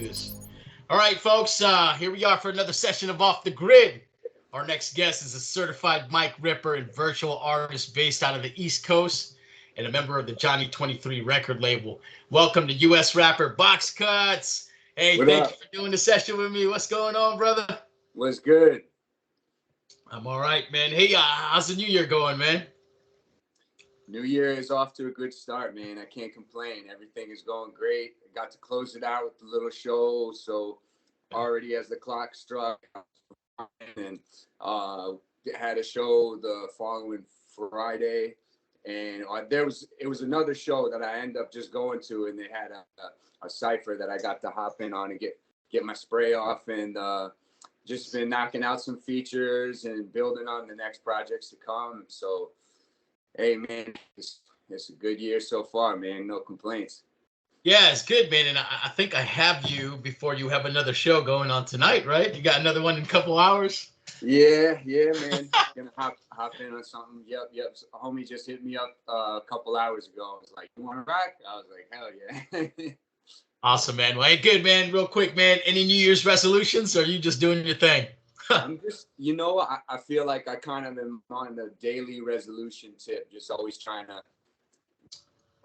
this. All right, folks, here we are for another session of Off the Grid. Our next guest is a certified mic ripper and virtual artist based out of the East Coast and a member of the Johnny 23 record label. Welcome to U.S. rapper Boxguts. Hey, What thank you up? for doing the session with me. What's going on, brother? What's good? I'm all right, man. Hey, how's the new year going, man? New Year is off to a good start, man. I can't complain. Everything is going great. I got to close it out with the little show. So already as the clock struck, and had a show the following Friday, and it was another show that I ended up just going to, and they had a cipher that I got to hop in on and get my spray off, and just been knocking out some features and building on the next projects to come. So hey, man, it's a good year so far, man. No complaints. Yeah, it's good, man. And I think I have you before you have another show going on tonight, right? You got another one in a couple hours? Yeah, man. Gonna hop in on something. Yep. So, homie just hit me up a couple hours ago. I was like, "You want to rock?" I was like, "Hell yeah." Awesome, man. Well, hey, good, man. Real quick, man. Any New Year's resolutions, or are you just doing your thing? I'm just, I feel like I kind of am on the daily resolution tip, just always trying to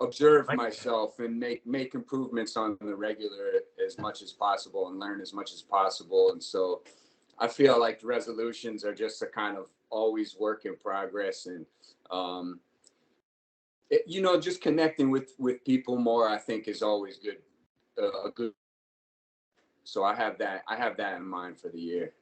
observe myself and make improvements on the regular as much as possible and learn as much as possible. And so I feel like the resolutions are just a kind of always work in progress, and just connecting with people more, I think, is always good. A good. So I have that in mind for the year.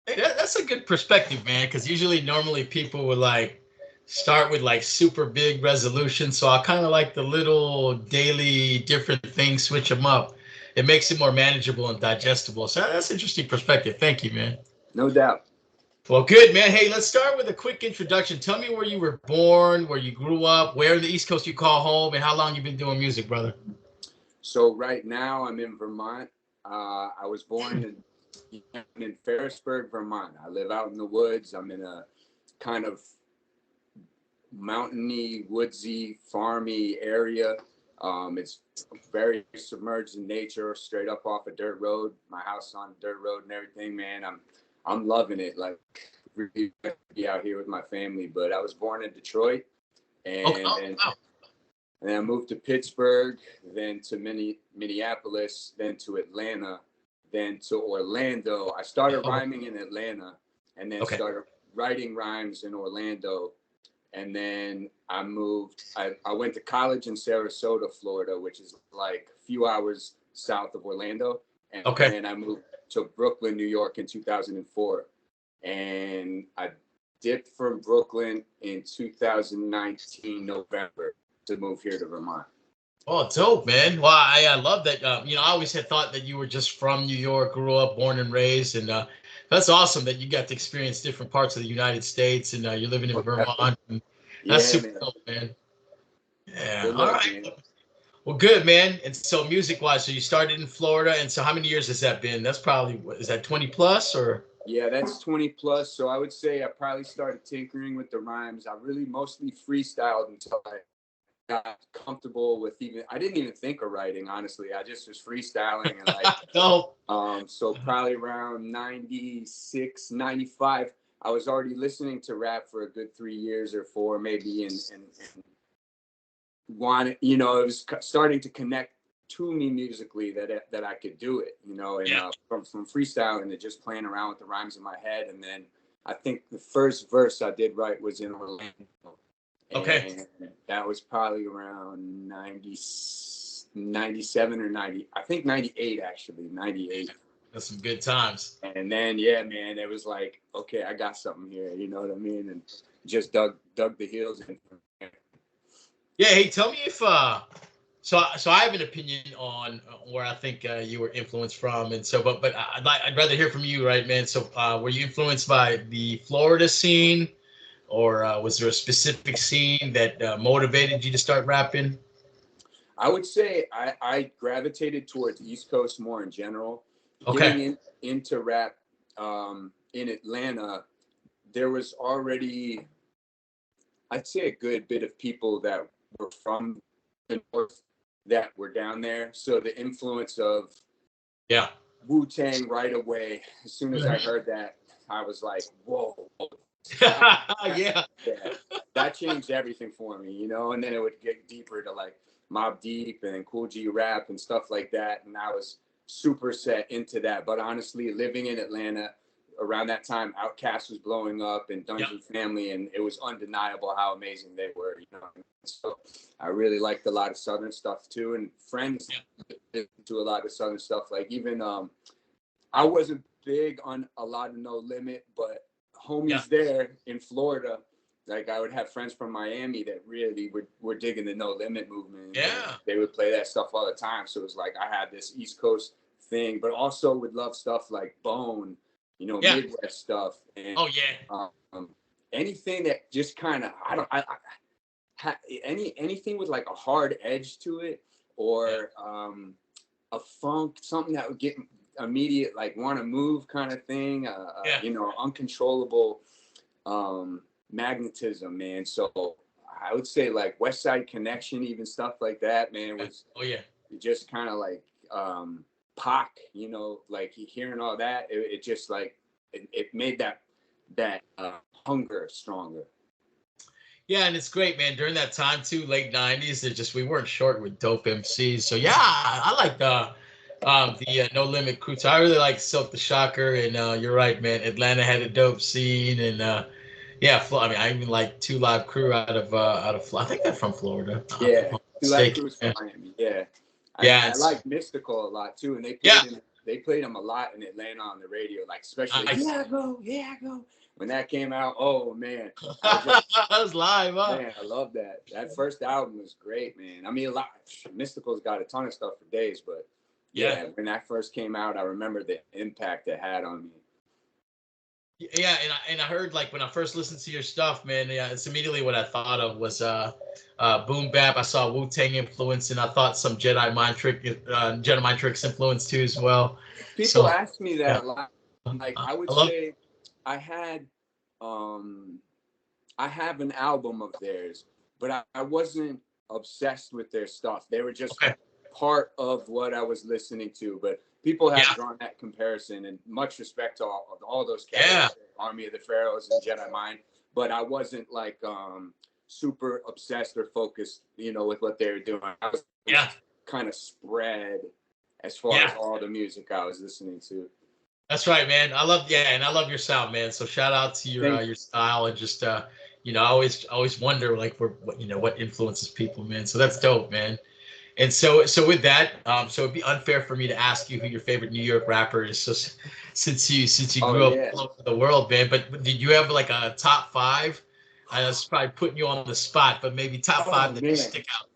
Hey, that's a good perspective, man. Because normally people would like start with like super big resolutions. So I kind of like the little daily different things, switch them up. It makes it more manageable and digestible. So that's interesting perspective. Thank you, man. No doubt. Well, good, man. Hey, let's start with a quick introduction. Tell me where you were born, where you grew up, where in the East Coast you call home, and how long you've been doing music, brother. So right now I'm in Vermont. I was born in Ferrisburg, Vermont. I live out in the woods. I'm in a kind of mountainy, woodsy, farmy area. It's very submerged in nature, straight up off a dirt road. My house on dirt road and everything, man. I'm loving it. Like, really be out here with my family. But I was born in Detroit, and Okay. Oh, wow. and then I moved to Pittsburgh, then to Minneapolis, then to Atlanta, then to Orlando. I started rhyming in Atlanta, and then started writing rhymes in Orlando. And then I moved. I went to college in Sarasota, Florida, which is like a few hours south of Orlando. And then I moved to Brooklyn, New York in 2004. And I dipped from Brooklyn in 2019, November, to move here to Vermont. Oh, dope, man. Well, I love that. I always had thought that you were just from New York, grew up, born and raised. And that's awesome that you got to experience different parts of the United States, and you're living in Vermont. And that's super dope, man. Yeah. Good All luck, right. man. Well, good, man. And so music-wise, so you started in Florida. And so how many years has that been? That's probably, is that 20 plus or? Yeah, that's 20 plus. So I would say I probably started tinkering with the rhymes. I really mostly freestyled until I got comfortable with I didn't even think of writing, honestly. I just was freestyling and like, No. So probably around 96, 95, I was already listening to rap for a good 3 years or four, maybe. And wanted, it was starting to connect to me musically that I could do it, and from freestyling to just playing around with the rhymes in my head. And then I think the first verse I did write was in Orlando. And that was probably around 97 or 90. I think 98, actually, 98. That's some good times. And then, yeah, man, it was like, okay, I got something here. You know what I mean? And just dug the heels in. Yeah. Hey, tell me if, so I have an opinion on where I think you were influenced from. And so, but I'd rather hear from you, right, man? So were you influenced by the Florida scene? Or was there a specific scene that motivated you to start rapping? I would say I gravitated towards East Coast more in general. Okay. Getting into rap in Atlanta, there was already, I'd say, a good bit of people that were from the North that were down there. So the influence of Yeah. Wu-Tang right away. As soon as I heard that, I was like, whoa. Yeah. Yeah, that changed everything for me, you know. And then it would get deeper to like Mobb Deep and Cool G Rap and stuff like that. And I was super set into that. But honestly, living in Atlanta around that time, Outkast was blowing up and Yep. Dungeon Family, and it was undeniable how amazing they were, you know. So I really liked a lot of Southern stuff too, and friends to a lot of Southern stuff. Like even I wasn't big on a lot of No Limit, but homies there in Florida, like I would have friends from Miami that really were digging the No Limit movement. Yeah. They would play that stuff all the time. So it was like I had this East Coast thing, but also would love stuff like Bone, you know, Yeah. Midwest stuff, and Oh yeah. anything that just kind of anything with like a hard edge to it, or a funk, something that would get immediate, like want to move kind of thing, you know, uncontrollable magnetism, man. So I would say like West Side Connection, even stuff like that, man, was just kind of like Pac, you know, like hearing all that, it just like it made that hunger stronger. Yeah, and it's great, man. During that time too, late '90s, we weren't short with dope MCs. So yeah, I like the No Limit crew. So I really like Silk the Shocker, and you're right, man. Atlanta had a dope scene, and yeah, I mean, I even like Two Live Crew out of I think they're from Florida. Yeah, Two Live Crew's Yeah. from Miami. Yeah, Yeah, I like Mystical a lot too, and yeah, they played them a lot in Atlanta on the radio, like especially nice. Yeah Go. When that came out, oh man, That was live, huh? man, I love that. That first album was great, man. I mean, a lot. Mystical's got a ton of stuff for days, but yeah, when that first came out, I remember the impact it had on me. Yeah, and I heard, like, when I first listened to your stuff, man. Yeah, it's immediately what I thought of was boom bap. I saw Wu-Tang influence, and I thought some Jedi Mind Tricks influence too as well. People So ask me that yeah, a lot. Like I would I love. say, I had um I have an album of theirs, but I wasn't obsessed with their stuff. They were just Okay. part of what I was listening to. But people have Yeah. drawn that comparison, and much respect to all those characters, Army of the Pharaohs and Jedi Mind. But I wasn't like super obsessed or focused, you know, with what they were doing. I was kind of spread as far as all the music I was listening to. That's right, man. And I love your sound, man. So shout out to your style, and just you know, I always wonder, like, what influences people, man. So that's dope, man. And so with that, so it'd be unfair for me to ask you who your favorite New York rapper is. So since you grew up all over the world, man. But did you have like a top five? I know it's probably putting you on the spot, but maybe top five that stick out.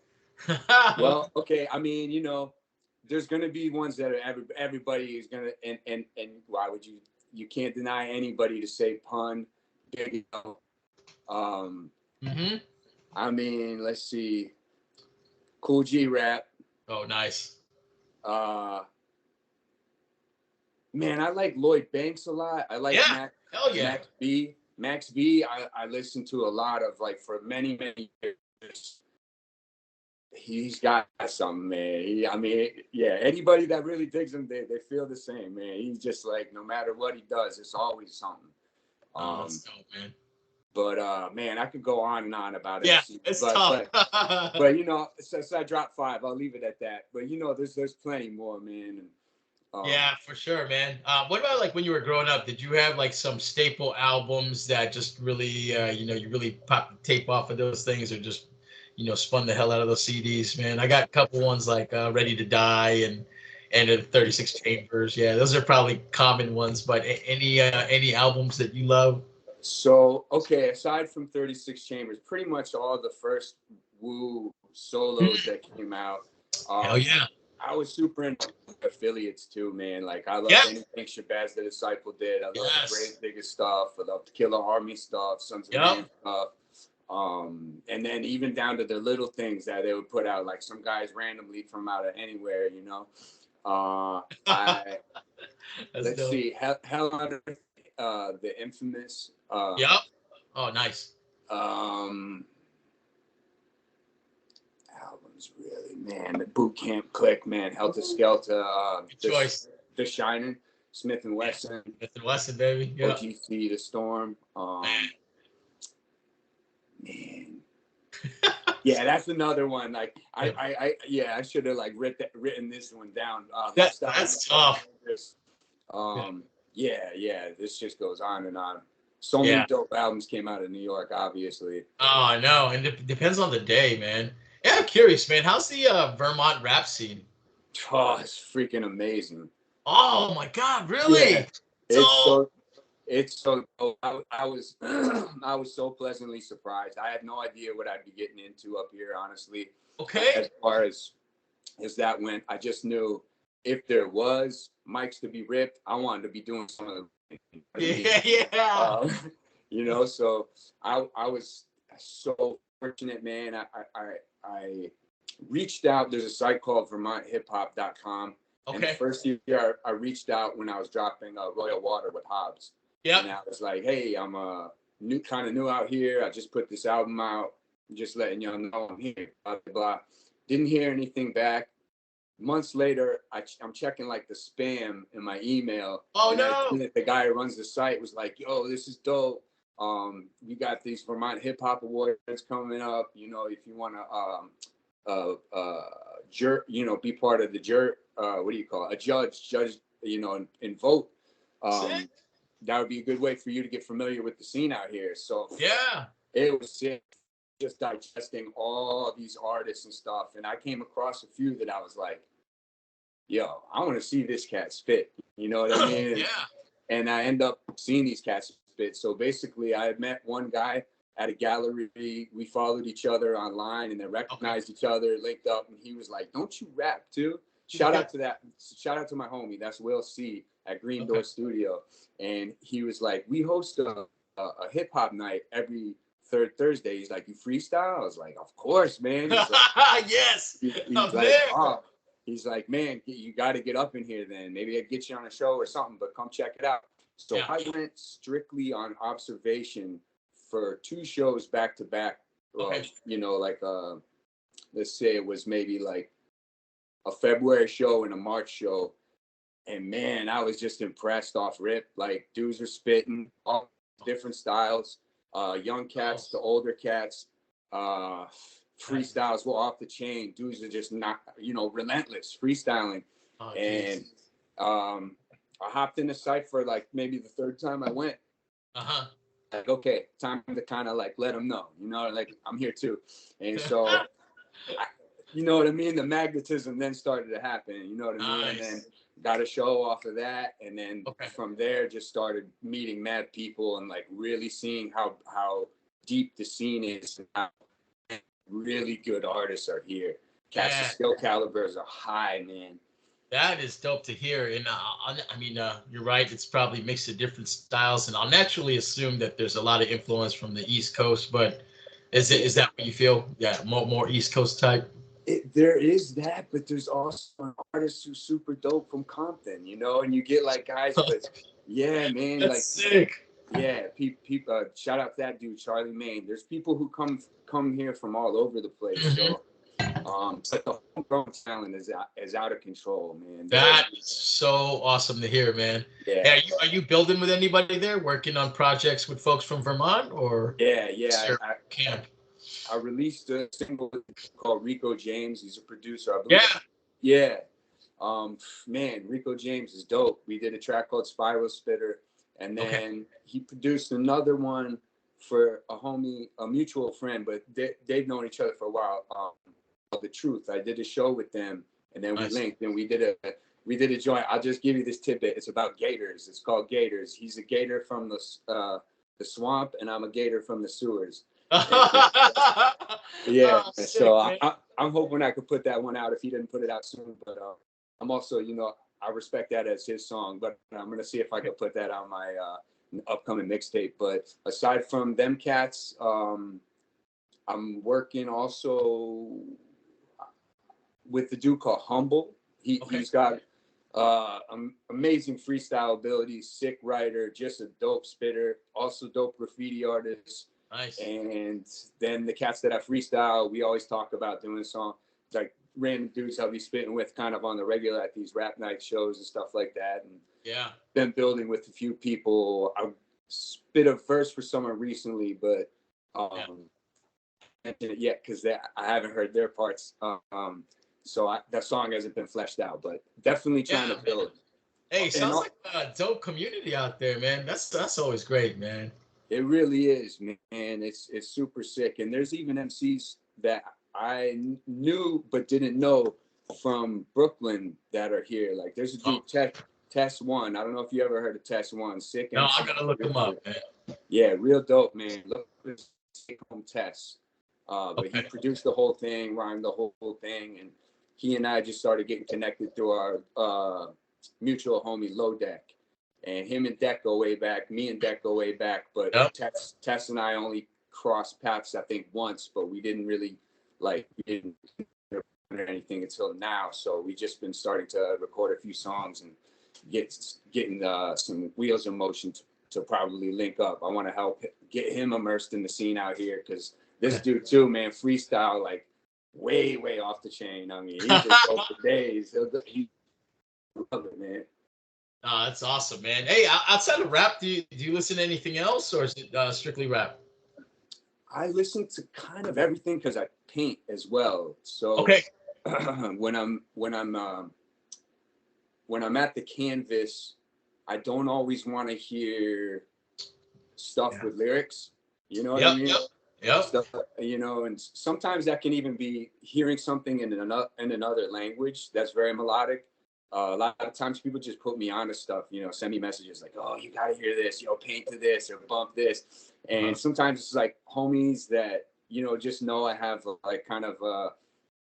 Well, okay. I mean, you know, there's gonna be ones that everybody is gonna, and why would you can't deny anybody to say Pun, Big L. I mean, let's see, Cool G Rap. Oh, nice. Man, I like Lloyd Banks a lot. I like Max B. Max B. I listened to a lot of, like, for many years. He's got something, man. I mean, yeah, anybody that really digs him, they feel the same, man. He's just like, no matter what he does, it's always something. That's dope, man. But man, I could go on and on about it. Yeah, it's tough. But you know, since I dropped five, I'll leave it at that. But you know, there's plenty more, man. And, yeah, for sure, man. What about, like, when you were growing up? Did you have like some staple albums that just really, you really popped the tape off of those things, or just, spun the hell out of those CDs, man? I got a couple ones like Ready to Die and 36 Chambers. Yeah, those are probably common ones. But any albums that you love? So, okay, aside from 36 Chambers, pretty much all the first Wu solos that came out. Hell yeah. I was super into affiliates too, man. Like, I love anything Shabazz the Disciple did. I love the Grave Digger stuff. I love the Killer Army stuff, Sons of Man stuff. And then even down to the little things that they would put out, like some guys randomly from out of anywhere, you know. Let's see, Hell Under the infamous. Yep. Oh, nice. Albums, really, man. The Boot Camp Click, man. Helter Skelter. Good choice. The Shining, Smith and Wesson, Smith and Wesson, baby. Yeah. OGC, The Storm. Man. Yeah, that's another one. Like I should have like written this one down. That's tough. Yeah, this just goes on and on. So many dope albums came out of New York, obviously. Oh, I know, and it depends on the day, man. Yeah, I'm curious, man. How's the Vermont rap scene? Oh, it's freaking amazing. Oh my God, really? Yeah, it's so. I was I was so pleasantly surprised. I had no idea what I'd be getting into up here, honestly. Okay. As far as that went, I just knew if there was mics to be ripped, I wanted to be doing some of the. Yeah. You know, so I was so fortunate, man. I reached out. There's a site called VermontHipHop.com. Okay. And the first year I reached out when I was dropping Royal Water with Hobbs. Yeah. And I was like, hey, I'm new out here. I just put this album out. Just letting y'all know I'm here. Blah, blah, blah. Didn't hear anything back. Months later, I'm checking like the spam in my email. Oh no! The guy who runs the site was like, "Yo, this is dope. We got these Vermont Hip Hop Awards coming up. You know, if you want to, be part of the what do you call it? A judge, you know, and vote. That would be a good way for you to get familiar with the scene out here." So yeah, it was sick. Just digesting all these artists and stuff, and I came across a few that I was like, yo, I want to see this cat spit. You know what I mean? Yeah. And I end up seeing these cats spit. So basically, I had met one guy at a gallery. We followed each other online and then recognized each other, linked up, and he was like, don't you rap too? Shout out to my homie. That's Will C at Green Door Studio. And he was like, we host a hip hop night every third Thursday. He's like, you freestyle? I was like, of course, man. He's like, yes. He's like, oh. He's like, man, you got to get up in here then. Maybe I'd get you on a show or something, but come check it out. So I went strictly on observation for 2 shows back to back. You know, like, let's say it was maybe like a February show and a March show. And man, I was just impressed off rip. Like, dudes were spitting all different styles, young cats to older cats. Freestyles were off the chain. Dudes are just not, you know, relentless freestyling. And I hopped in the site for like maybe the 3rd time I went. Like, okay, time to kind of like let them know, you know, like I'm here too. And so, you know what I mean? The magnetism then started to happen, you know what I mean? And then got a show off of that. And then from there, just started meeting mad people and like really seeing how deep the scene is and how really good artists are here. Cats' skill calibers are high, man. That is dope to hear. And I mean, you're right. It's probably mixed of different styles, and I'll naturally assume that there's a lot of influence from the East Coast. But is that what you feel? Yeah, more East Coast type. There is that, but there's also an artist who's super dope from Compton, you know, and you get like guys, but yeah, man, that's like sick. Yeah, people. Shout out to that dude, Charlie Maine. There's people who come here from all over the place. So, but the homegrown talent is out of control, man. That is so awesome to hear, man. Yeah. Hey, are you building with anybody there? Working on projects with folks from Vermont, or yeah. Camp. I released a single called Rico James. He's a producer, I believe. Yeah. Man, Rico James is dope. We did a track called Spiral Spitter. And then he produced another one for a mutual friend, but they've known each other for a while. The Truth. I did a show with them, and then we linked, and we did a joint. I'll just give you this tidbit. It's about gators. It's called Gators. He's a gator from the swamp, and I'm a gator from the sewers. So I'm hoping I could put that one out if he didn't put it out soon. But I'm also, you know, I respect that as his song, but I'm going to see if I can put that on my upcoming mixtape. But aside from them cats, I'm working also with the dude called Humble. He's got amazing freestyle ability, sick writer, just a dope spitter, also dope graffiti artist. Nice. And then the cats that I freestyle, we always talk about doing a song. Like random dudes I'll be spitting with kind of on the regular at these rap night shows and stuff like that. And Yeah. been building with a few people. I spit a verse for someone recently, but Yeah. mention it yet because I haven't heard their parts. So that song hasn't been fleshed out, but definitely trying to build. Hey, And sounds like a dope community out there, man. That's always great, man. it really is, man. It's super sick. And there's even MCs that I knew but didn't know from Brooklyn that are here. Like there's a dude, Test One. I don't know if you ever heard of Test One. Sick No, MC. I gotta look him up, man. Yeah, real dope, man. Look at this Take Home Test. But he Okay. produced the whole thing, rhymed the whole thing, and he and I just started getting connected through our mutual homie Low Deck. And him and Deck go way back. Me and Deck go way back. But Yep. Tess and I only crossed paths, I think, once, but we didn't really we didn't or anything until now. So we just been starting to record a few songs and getting some wheels in motion to probably link up. I want to help get him immersed in the scene out here because this dude too, man, freestyle like way off the chain. I mean, he just go for days. He love it, man. Oh, that's awesome, man. Hey, outside of rap, do you listen to anything else, or is it strictly rap? I listen to kind of everything because I paint as well. So Okay. when I'm at the canvas, I don't always want to hear stuff with lyrics. You know what I mean? Yep. Stuff, and sometimes that can even be hearing something in another language that's very melodic. A lot of times people just put me on to stuff, send me messages like, oh, you got to hear this, paint to this or bump this. And sometimes it's like homies that, just know I have like kind of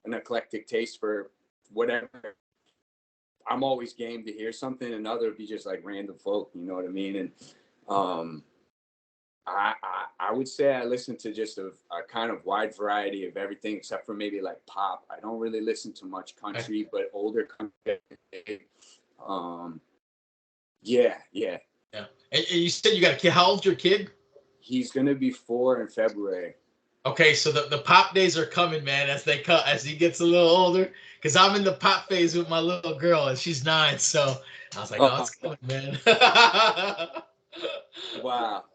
an eclectic taste for whatever. I'm always game to hear something, and other be just like random folk, you know what I mean? And I would say I listen to just a kind of wide variety of everything except for maybe like pop. I don't really listen to much country, but older country. Yeah. And you said you got a kid. How old's your kid? He's gonna be 4 in February. Okay, so the pop days are coming, man, as he gets a little older. Because I'm in the pop phase with my little girl, and she's 9. So I was like, oh, it's coming, man. Wow.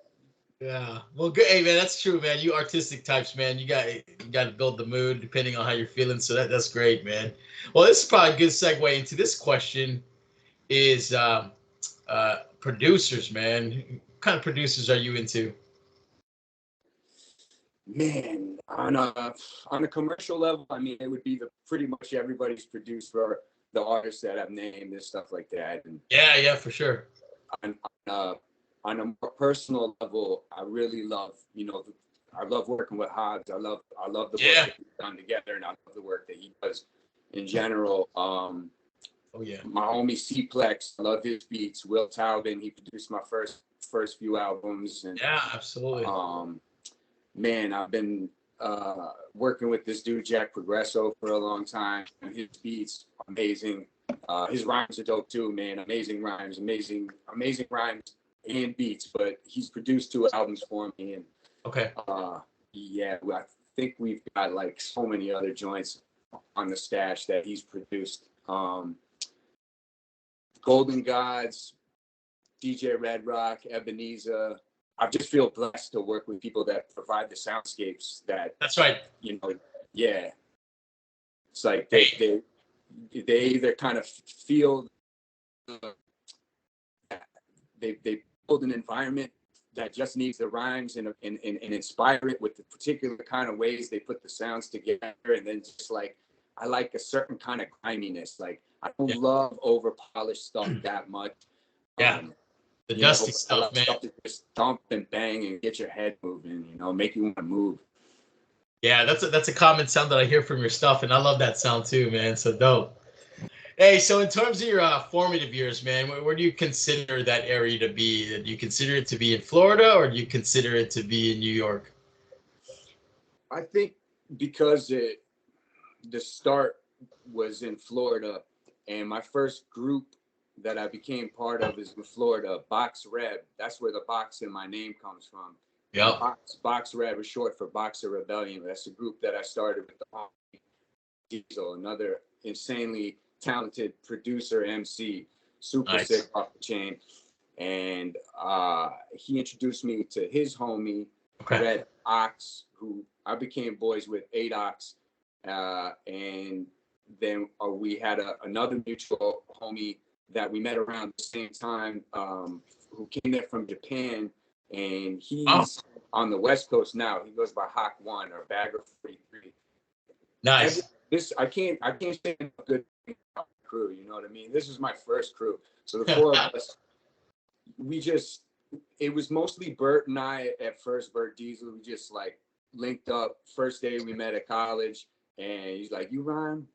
Yeah. Well, good. Hey, man, that's true, man. You artistic types, man. You got to build the mood depending on how you're feeling. So that's great, man. Well, this is probably a good segue into this question. Is producers, man. What kind of producers are you into? Man, on a commercial level, I mean, it would be pretty much everybody's produced for the artists that I've named and stuff like that. And Yeah, for sure. On a more personal level, I really love, I love working with Hobbs. I love the work that we've done together, and I love the work that he does in general. Oh yeah. My homie C-Plex, I love his beats. Will Taubin, he produced my first few albums, and Yeah, absolutely. Man, I've been working with this dude Jack Progresso for a long time. His beats, amazing. His rhymes are dope too, man. Amazing rhymes and beats. But he's produced 2 albums for me, and Okay. yeah, I think we've got like so many other joints on the stash that he's produced. Golden Gods, DJ Red Rock, Ebenezer. I just feel blessed to work with people that provide the soundscapes that. That's right. Yeah. It's like they either kind of feel they build an environment that just needs the rhymes and inspire it with the particular kind of ways they put the sounds together, and then just like I like a certain kind of griminess. Like I don't love over polished stuff that much. Yeah. The dusty stuff, man. Stuff to just thump and bang and get your head moving, make you want to move. Yeah, that's a common sound that I hear from your stuff, and I love that sound too, man. So dope. Hey, so in terms of your formative years, man, where do you consider that area to be? Do you consider it to be in Florida, or do you consider it to be in New York? I think because the start was in Florida, and my first group that I became part of is in Florida, Box Reb. That's where the box in my name comes from. Yeah. Box Reb is short for Boxer Rebellion. That's a group that I started with the Diesel, another insanely talented producer, MC, super Nice. sick off the chain. And he introduced me to his homie, Okay. Red Ox, who I became boys with, 8 Ox. And then we had another mutual homie that we met around the same time, who came there from Japan. And he's on the West Coast now. He goes by Hawk One or Bagger 43. Nice. I can't say a good thing about the crew. You know what I mean? This is my first crew, so the 4 of us, it was mostly Bert and I at first. Bert Diesel, we just like linked up. First day we met at college, and he's like, "You rhyme?"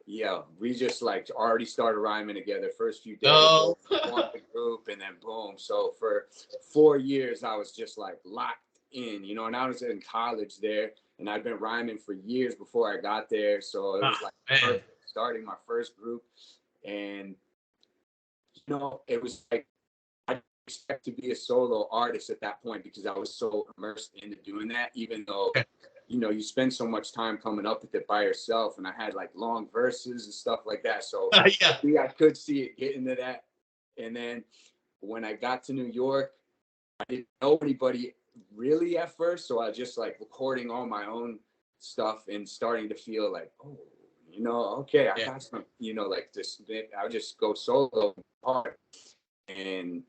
Yeah, we just like already started rhyming together. First few days, formed the group, and then boom. So for 4 years, I was just like locked in, you know. And I was in college there, and I'd been rhyming for years before I got there. So it was like perfect starting my first group, and you know, it was like I didn't expect to be a solo artist at that point because I was so immersed into doing that, even though you know, you spend so much time coming up with it by yourself. And I had like long verses and stuff like that. So yeah, I could see it getting to that. And then when I got to New York, I didn't know anybody really at first. So I just like recording all my own stuff and starting to feel like, oh, you know, okay, I got some, you know, like this, I'll just go solo hard. And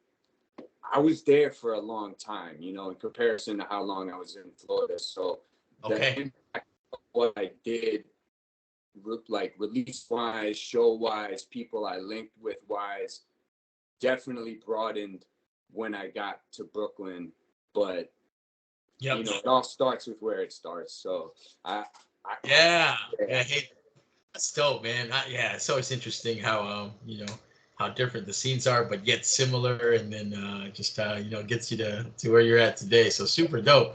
I was there for a long time, you know, in comparison to how long I was in Florida. So the impact of what I did, like release wise, show wise, people I linked with wise, definitely broadened when I got to Brooklyn. But you know, it all starts with where it starts. So Hey, that's dope, man. It's always interesting how you know, how different the scenes are, but yet similar, and then just you know, gets you to where you're at today. So super dope.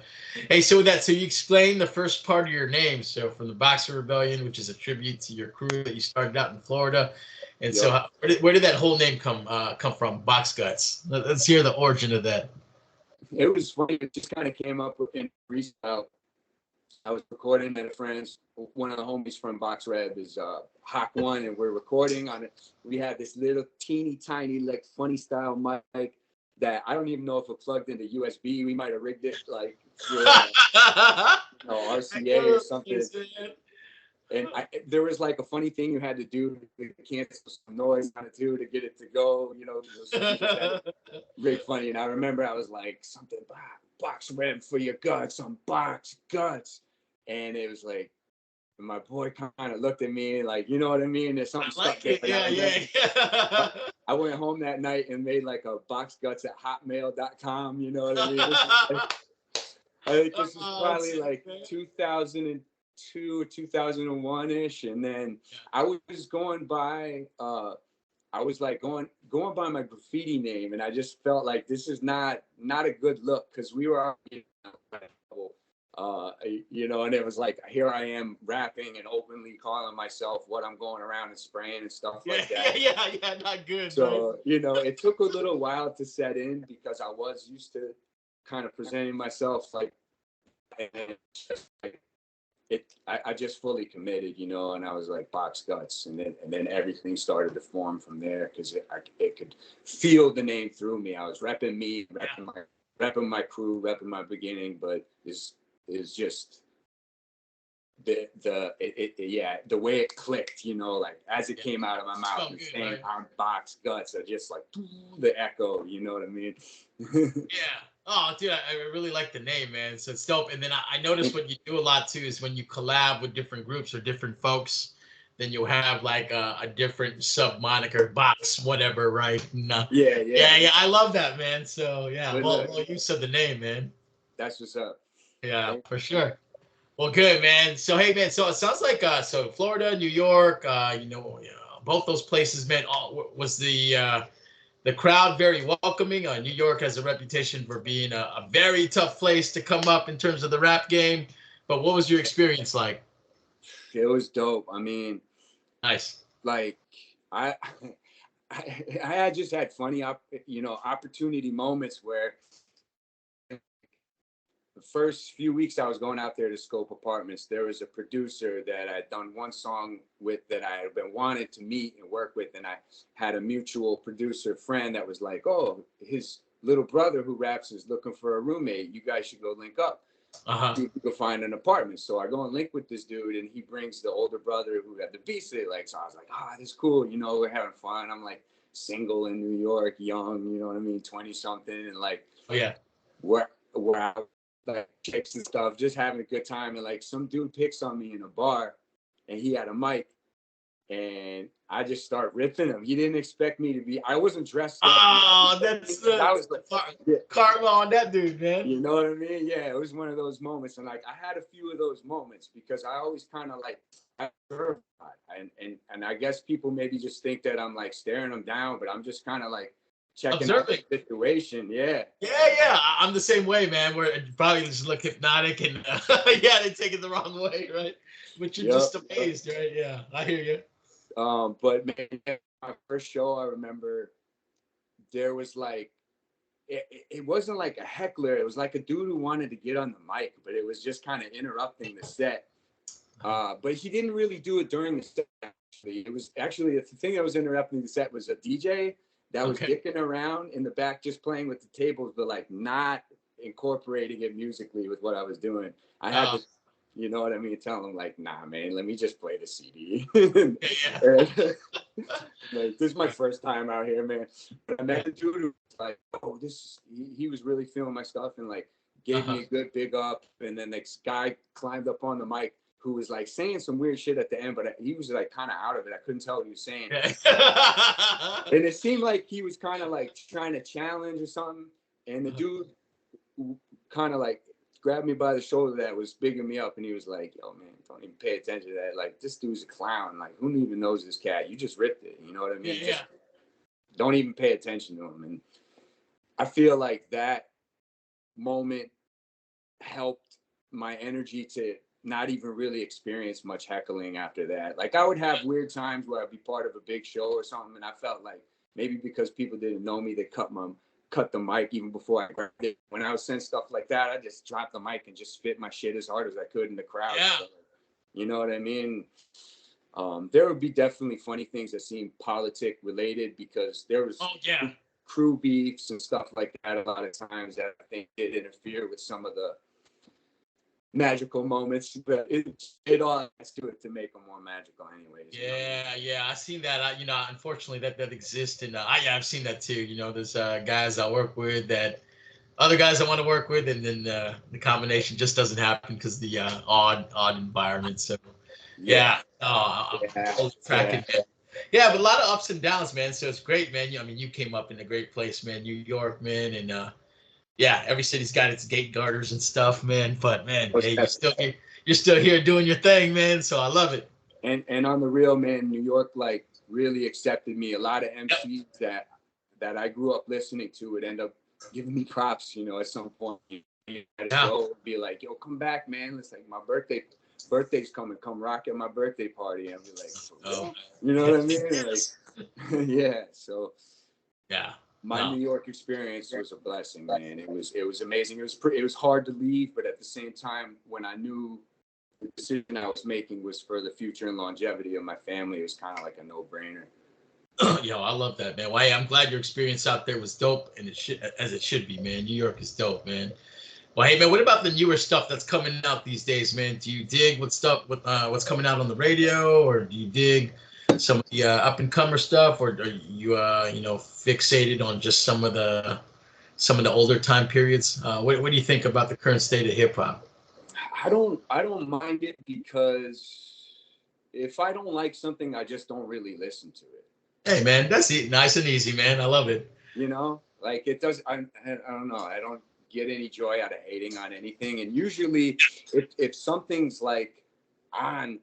Hey, so with that, so you explained the first part of your name. So from the Boxer Rebellion, which is a tribute to your crew that you started out in Florida, and so where did that whole name come from? Boxguts. Let's hear the origin of that. It was funny. It just kind of came up in freestyle. I was recording at a friend's. One of the homies from Box Red is Hawk One, and we're recording on it. We had this little teeny tiny like funny style mic that I don't even know if it plugged into USB. We might have rigged it like for RCA or something. And there was like a funny thing you had to do to cancel some noise on it too to get it to go. You know, really funny. And I remember I was like something Box Red for your guts on Box Guts, and it was like. And my boy kind of looked at me like, you know what I mean? There's something stuck there. I went home that night and made like a boxguts at hotmail.com. You know what I mean? I think this is probably like 2002 or 2001-ish. And then I was going by, I was like going by my graffiti name. And I just felt like this is not a good look because we were already you know, and it was like, here I am rapping and openly calling myself what I'm going around and spraying and stuff like that. Not good. So, right? You know, it took a little while to set in because I was used to kind of presenting myself like, and I just fully committed, you know, and I was like Boxguts, and then everything started to form from there because it could feel the name through me. I was repping me, repping my crew, repping my beginning, but is just the way it clicked, you know, like as it came out of my mouth and saying I'm Boxguts, I just like the echo, you know what I mean? Oh, dude, I really like the name, man. So it's dope. And then I noticed what you do a lot too is when you collab with different groups or different folks, then you'll have like a different sub moniker, Box, whatever, right? And, I love that, man. So well use of the name, man. That's what's up. Yeah, for sure. Well, good, man. So hey, man. So it sounds like so Florida, New York, you know, both those places, man. Was the crowd very welcoming? New York has a reputation for being a very tough place to come up in terms of the rap game. But what was your experience like? It was dope. I mean, nice. Like I had just had funny, you know, opportunity moments where the first few weeks I was going out there to scope apartments, there was a producer that I'd done one song with that I had been wanting to meet and work with. And I had a mutual producer friend that was like, oh, his little brother who raps is looking for a roommate. You guys should go link up. You can find an apartment. So I go and link with this dude, and he brings the older brother who had the beats that he likes. So I was like, this is cool. You know, we're having fun. I'm like single in New York, young, you know what I mean? 20 something. And like, we're out like chicks and stuff, just having a good time. And like some dude picks on me in a bar, and he had a mic, and I just start ripping him. He didn't expect me to be. I wasn't dressed up. Oh, that's karma on that dude, man. You know what I mean? Yeah, it was one of those moments, and like I had a few of those moments because I always kind of like observe, and I guess people maybe just think that I'm like staring them down, but I'm just kind of like checking out the situation. Yeah. I'm the same way, man. Where it probably just look hypnotic and they take it the wrong way, right? But you're just amazed, right? Yeah, I hear you. But man, my first show, I remember there was like it wasn't like a heckler. It was like a dude who wanted to get on the mic, but it was just kind of interrupting the set. But he didn't really do it during the set. Actually, it was actually the thing that was interrupting the set was a DJ that was dicking around in the back, just playing with the tables, but like not incorporating it musically with what I was doing. I had to, you know what I mean, tell him like, nah, man, let me just play the CD. Like, this is my first time out here, man. But I met the dude who was like, oh, he was really feeling my stuff and like gave me a good big up. And then this guy climbed up on the mic who was like saying some weird shit at the end, but he was like kind of out of it. I couldn't tell what he was saying. And it seemed like he was kind of like trying to challenge or something. And the dude kind of like grabbed me by the shoulder that was bigging me up, and he was like, yo, man, don't even pay attention to that. Like, this dude's a clown. Like, who even knows this cat? You just ripped it. You know what I mean? Yeah. Don't even pay attention to him. And I feel like that moment helped my energy to not even really experience much heckling after that. Like, I would have weird times where I'd be part of a big show or something, and I felt like maybe because people didn't know me, they cut the mic even before I grabbed it. When I was saying stuff like that, I just dropped the mic and just spit my shit as hard as I could in the crowd. Yeah. So, you know what I mean? There would be definitely funny things that seemed politic related because there was crew beefs and stuff like that a lot of times that I think did interfere with some of the magical moments, but it all has to it to make them more magical anyways. Yeah, I seen that. Unfortunately that exists, and I've seen that too. You know, there's guys I work with that other guys I want to work with, and then the combination just doesn't happen because the odd environment. So I'm totally tracking. Yeah, but a lot of ups and downs, man. So it's great, man. You came up in a great place, man. New York, man, and every city's got its gate guarders and stuff, man. But man, hey, you're still here doing your thing, man. So I love it. And on the real, man, New York like really accepted me. A lot of MCs that I grew up listening to would end up giving me props, you know, at some point. At a show, be like, yo, come back, man. It's like my birthday's coming. Come rock at my birthday party. And I'll be like, you know what I mean? Like, yeah. So my New York experience was a blessing, man. It was amazing. It was hard to leave, but at the same time, when I knew the decision I was making was for the future and longevity of my family, it was kind of like a no-brainer. Yo, I love that, man. Well, I'm glad your experience out there was dope, and as it should be, man. New York is dope, man. Well, hey, man, what about the newer stuff that's coming out these days, man? Do you dig what's coming out on the radio, or do you dig some of the up and comer stuff, or are you fixated on just some of the older time periods? What do you think about the current state of hip hop? I don't mind it because if I don't like something, I just don't really listen to it. Hey, man, that's nice and easy, man. I love it. You know, like it does. I don't know. I don't get any joy out of hating on anything. And usually, if something's like on,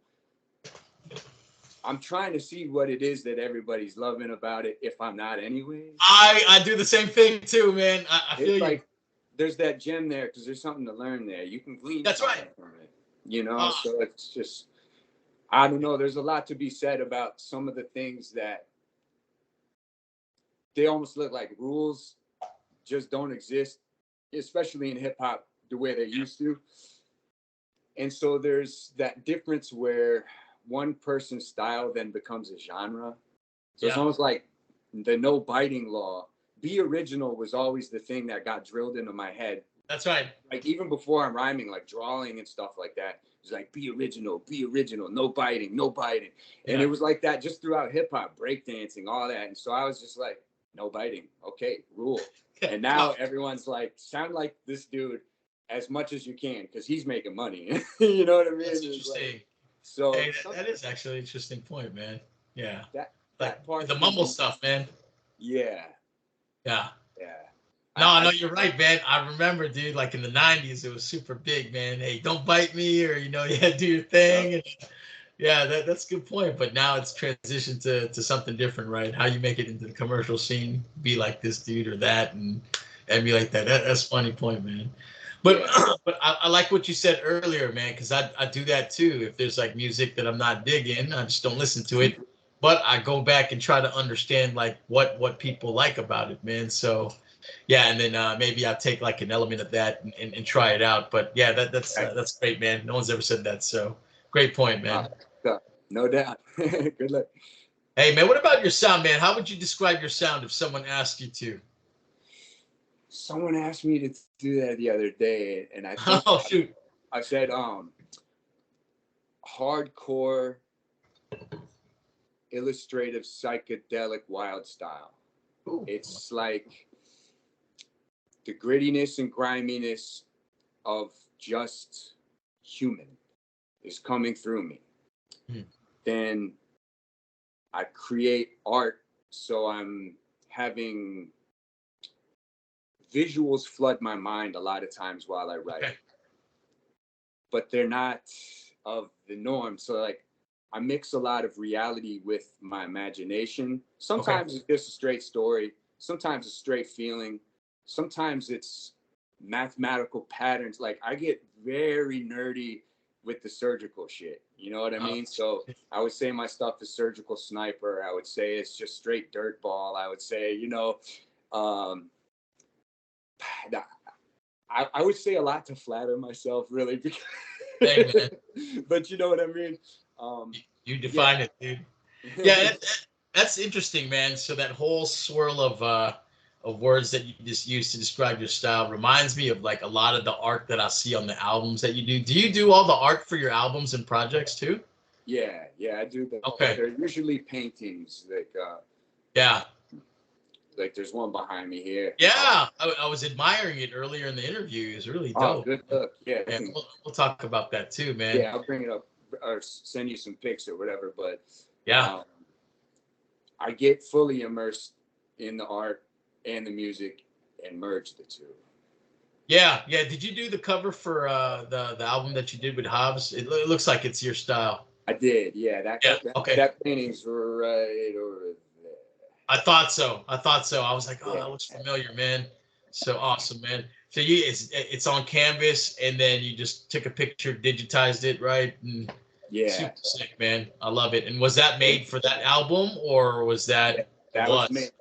I'm trying to see what it is that everybody's loving about it. If I'm not, anyway. I do the same thing too, man. I feel you. Like there's that gem there because there's something to learn there. You can glean. That's right. From it, you know, so it's just, I don't know. There's a lot to be said about some of the things that they almost look like rules, just don't exist, especially in hip hop. the way they used to. And so there's that difference where one person's style then becomes a genre. So it's almost like the no biting law. Be original was always the thing that got drilled into my head. That's right. Like even before I'm rhyming, like drawing and stuff like that, it's like be original, no biting, no biting. And it was like that just throughout hip hop, breakdancing, all that. And so I was just like, no biting, okay, rule. And now everyone's like, sound like this dude as much as you can because he's making money. You know what I mean? That's interesting. Like, so hey, that is actually an interesting point, man. Yeah. that Like part, the mumble stuff, man. Yeah. Yeah. Yeah. No, you're right, man. I remember, dude, like in the 90s, it was super big, man. Hey, don't bite me, or, yeah, do your thing. And, yeah, that's a good point. But now it's transitioned to something different, right? How you make it into the commercial scene, be like this dude or that, and be like that. That's a funny point, man. But but I like what you said earlier, man, because I do that too. If there's like music that I'm not digging, I just don't listen to it. But I go back and try to understand like what people like about it, man. So yeah, and then maybe I'll take like an element of that and try it out. But yeah, that's great, man. No one's ever said that, so great point, man. No doubt. Good luck. Hey, man, what about your sound, man? How would you describe your sound if someone asked you to? Someone asked me to do that the other day, and I think Oh shoot, I said hardcore illustrative psychedelic wild style. Ooh. It's like the grittiness and griminess of just human is coming through me. Then I create art, so I'm having visuals flood my mind a lot of times while I write. Okay. But they're not of the norm. So like I mix a lot of reality with my imagination. Sometimes it's just a straight story. Sometimes it's straight feeling. Sometimes it's mathematical patterns. Like I get very nerdy with the surgical shit. You know what I mean? So I would say my stuff is surgical sniper. I would say it's just straight dirt ball. I would say, I would say a lot to flatter myself, really. Because hey, man. But you know what I mean? You define it, dude. Yeah, that's interesting, man. So that whole swirl of words that you just used to describe your style reminds me of like a lot of the art that I see on the albums that you do. Do you do all the art for your albums and projects too? Yeah, I do that. Okay. They're usually paintings, yeah. Like there's one behind me here. Yeah, I was admiring it earlier in the interview. It's really dope. Oh, good look. Yeah, we'll talk about that too, man. Yeah, I'll bring it up or send you some pics or whatever. But yeah, I get fully immersed in the art and the music and merge the two. Yeah. Did you do the cover for the album that you did with Hobbs? It looks like it's your style. I did. Yeah. That painting's right over there. I thought so. I was like, oh, that looks familiar, man. So awesome, man. So it's on canvas, and then you just took a picture, digitized it, right? And super sick, man. I love it. And was that made for that album, or was that? That was made.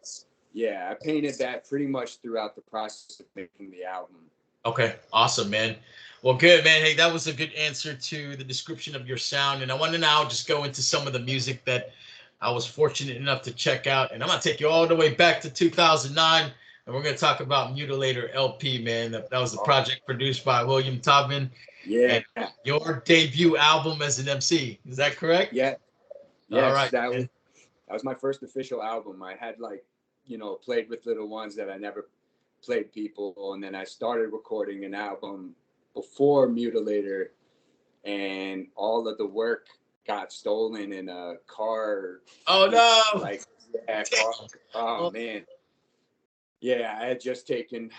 Yeah, I painted that pretty much throughout the process of making the album. Okay, awesome, man. Well, good, man. Hey, that was a good answer to the description of your sound, and I want to now just go into some of the music that I was fortunate enough to check out, and I'm gonna take you all the way back to 2009, and we're gonna talk about Mutilator LP, man. That was the project produced by William Tubman. Yeah. And your debut album as an MC. Is that correct? Yeah. Yes, all right. That was my first official album. I had played with little ones that I never played people, and then I started recording an album before Mutilator, and all of the work got stolen in a car. Oh no! Oh man. Yeah, I had just taken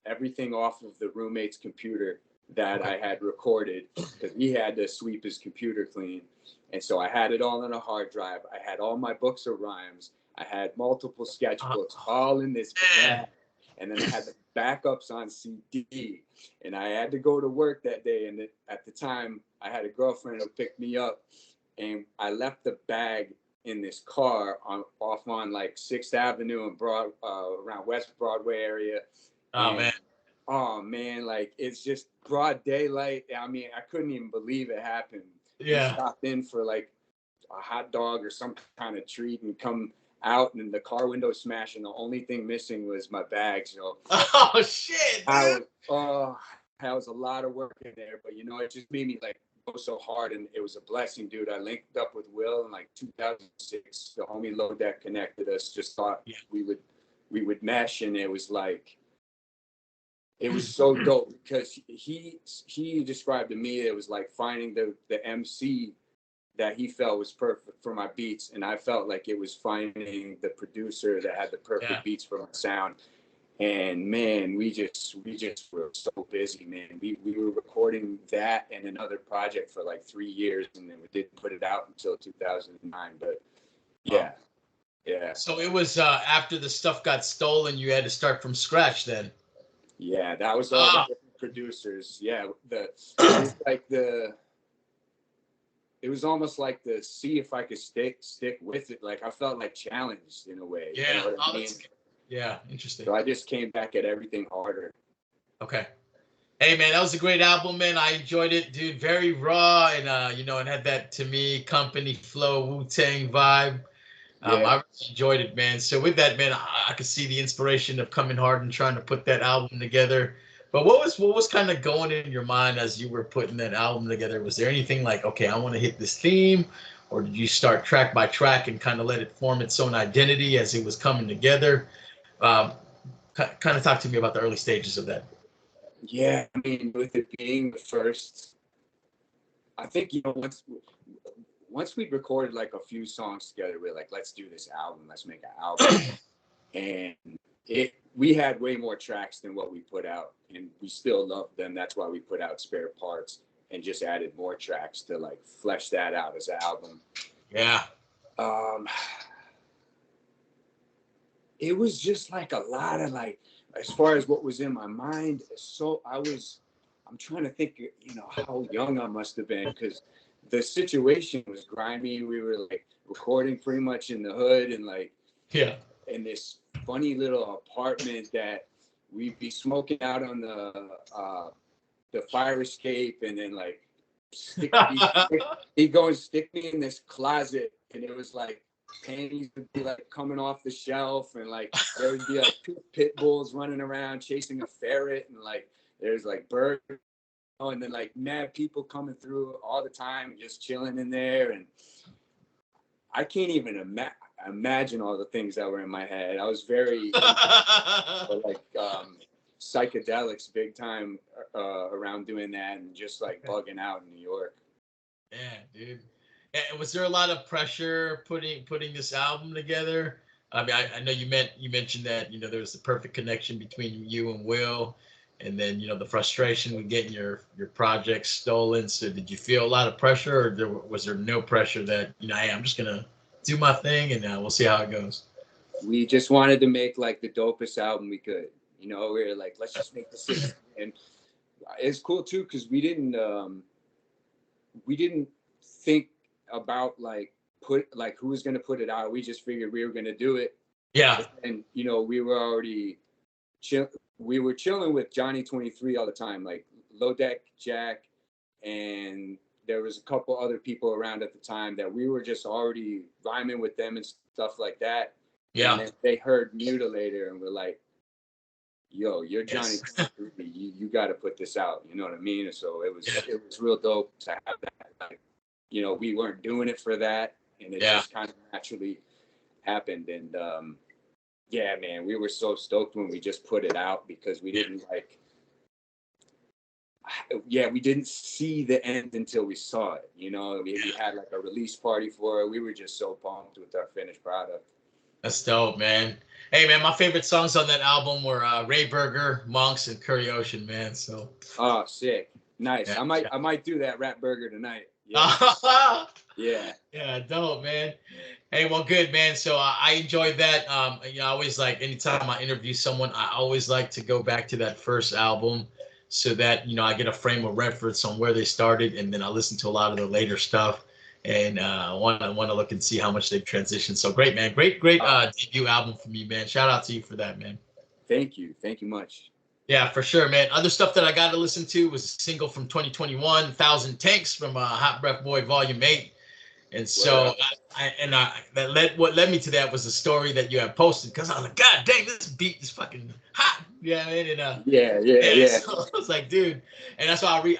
everything off of the roommate's computer that I had recorded because he had to sweep his computer clean. And so I had it all on a hard drive. I had all my books of rhymes. I had multiple sketchbooks all in this bag. And then I had the backups on CD. And I had to go to work that day. And at the time, I had a girlfriend who picked me up. And I left the bag in this car off on like 6th Avenue and around West Broadway area. Oh, man. Oh man, like it's just broad daylight. I mean, I couldn't even believe it happened. We Yeah. stopped in for like a hot dog or some kind of treat and come out and the car window smashed and the only thing missing was my bag. So Oh shit, dude. that was a lot of work in there, but you know, it just made me like go so hard and it was a blessing, dude. I linked up with Will in like 2006. The homie Low that connected us just thought we would mesh, and it was like it was so dope because he described to me it was like finding the MC that he felt was perfect for my beats, and I felt like it was finding the producer that had the perfect beats for my sound. And man, we just were so busy, man. We were recording that and another project for like 3 years, and then we didn't put it out until 2009. But yeah, yeah. So it was after the stuff got stolen, you had to start from scratch then. Yeah, that was all the different producers. Yeah, it was like it was almost like the see if I could stick with it. Like I felt like challenged in a way. Yeah. You know what I mean? Yeah, interesting. So I just came back at everything harder. Okay. Hey man, that was a great album, man. I enjoyed it, dude. Very raw and you know, it had that to me company flow, Wu-Tang vibe. I really enjoyed it, man. So with that, man, I could see the inspiration of coming hard and trying to put that album together. But what was kind of going in your mind as you were putting that album together? Was there anything like, okay, I want to hit this theme, or did you start track by track and kind of let it form its own identity as it was coming together? Um, kind of talk to me about the early stages of that. Yeah, I mean, with it being the first, I think, you know, once we'd recorded like a few songs together, we're like, let's do this album, let's make an album. And we had way more tracks than what we put out, and we still loved them. That's why we put out Spare Parts and just added more tracks to like flesh that out as an album. Yeah. It was just like a lot of like, as far as what was in my mind. So I'm trying to think, you know, how young I must have been, because the situation was grimy. We were like recording pretty much in the hood, and like, in this funny little apartment that we'd be smoking out on the fire escape, and then like he'd go and stick me in this closet, and it was like panties would be like coming off the shelf, and like there would be like two pit bulls running around chasing a ferret, and like there's like birds, and then like mad people coming through all the time, just chilling in there. And I can't even imagine all the things that were in my head. I was very like psychedelics big time around doing that, and just like bugging out in New York. Yeah, dude. And was there a lot of pressure putting this album together? I mean, I know you mentioned that, you know, there was the perfect connection between you and Will, and then, you know, the frustration with getting your project stolen. So did you feel a lot of pressure, or was there no pressure that, you know, hey, I'm just gonna do my thing and we'll see how it goes? We just wanted to make like the dopest album we could. You know, we were like, let's just make this. And it's cool too, because we didn't think about like who was gonna put it out. We just figured we were gonna do it. Yeah. And you know, we were already chilling with Johnny 23 all the time, like Low Deck, Jack, and there was a couple other people around at the time that we were just already rhyming with them and stuff like that. Yeah. And then they heard Mutilator and were like, yo, you're Johnny 23, you got to put this out. You know what I mean? And so it was real dope to have that. Like, you know, we weren't doing it for that, and it just kind of naturally happened. And yeah, man, we were so stoked when we just put it out, because we didn't we didn't see the end until we saw it. You know, we had like a release party for it. We were just so pumped with our finished product. That's dope, man. Hey, man, my favorite songs on that album were Ray Burger, Monks, and Curry Ocean, man. So. Oh, sick, nice. Yeah, I might do that Rap Burger tonight. Yeah. Yeah. Yeah, dope, man. Hey, well, good, man. So I enjoyed that. You know, I always like, anytime I interview someone, I always like to go back to that first album, so that, you know, I get a frame of reference on where they started, and then I listen to a lot of the later stuff, and want to look and see how much they've transitioned. So great, man. Great debut album from you, man. Shout out to you for that, man. Thank you much. Yeah, for sure, man. Other stuff that I got to listen to was a single from 2021, 1000 Tanks from Hot Breath Boy Volume 8. And Word so up. what led me to that was the story that you had posted, because I was like, God dang, this beat is fucking hot. Yeah, man. And Yeah, yeah, yeah, yeah. so I was like, dude. And that's why we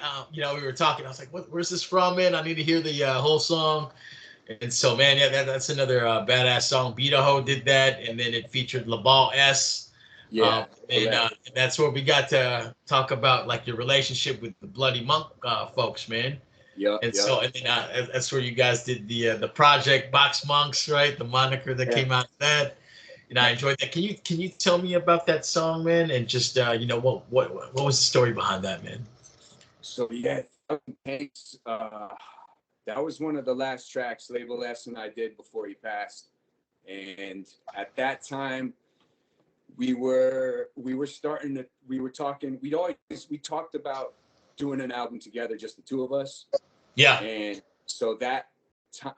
were talking. I was like, where's this from, man? I need to hear the whole song. And so, man, yeah, that's another badass song. Beat Ho did that, and then it featured LaBall S. Yeah, And correct. that's where we got to talk about like your relationship with the Bloody Monk folks, man. Yup, And yup. so, and then that's where you guys did the project Box Monks, right? The moniker that Yeah. came out of that. And I enjoyed that. Can you tell me about that song, man? And just what was the story behind that, man? So yeah, Tanks, that was one of the last tracks Label S and I did before he passed. And at that time, we were starting to we were talking. We talked about doing an album together, just the two of us. Yeah, And so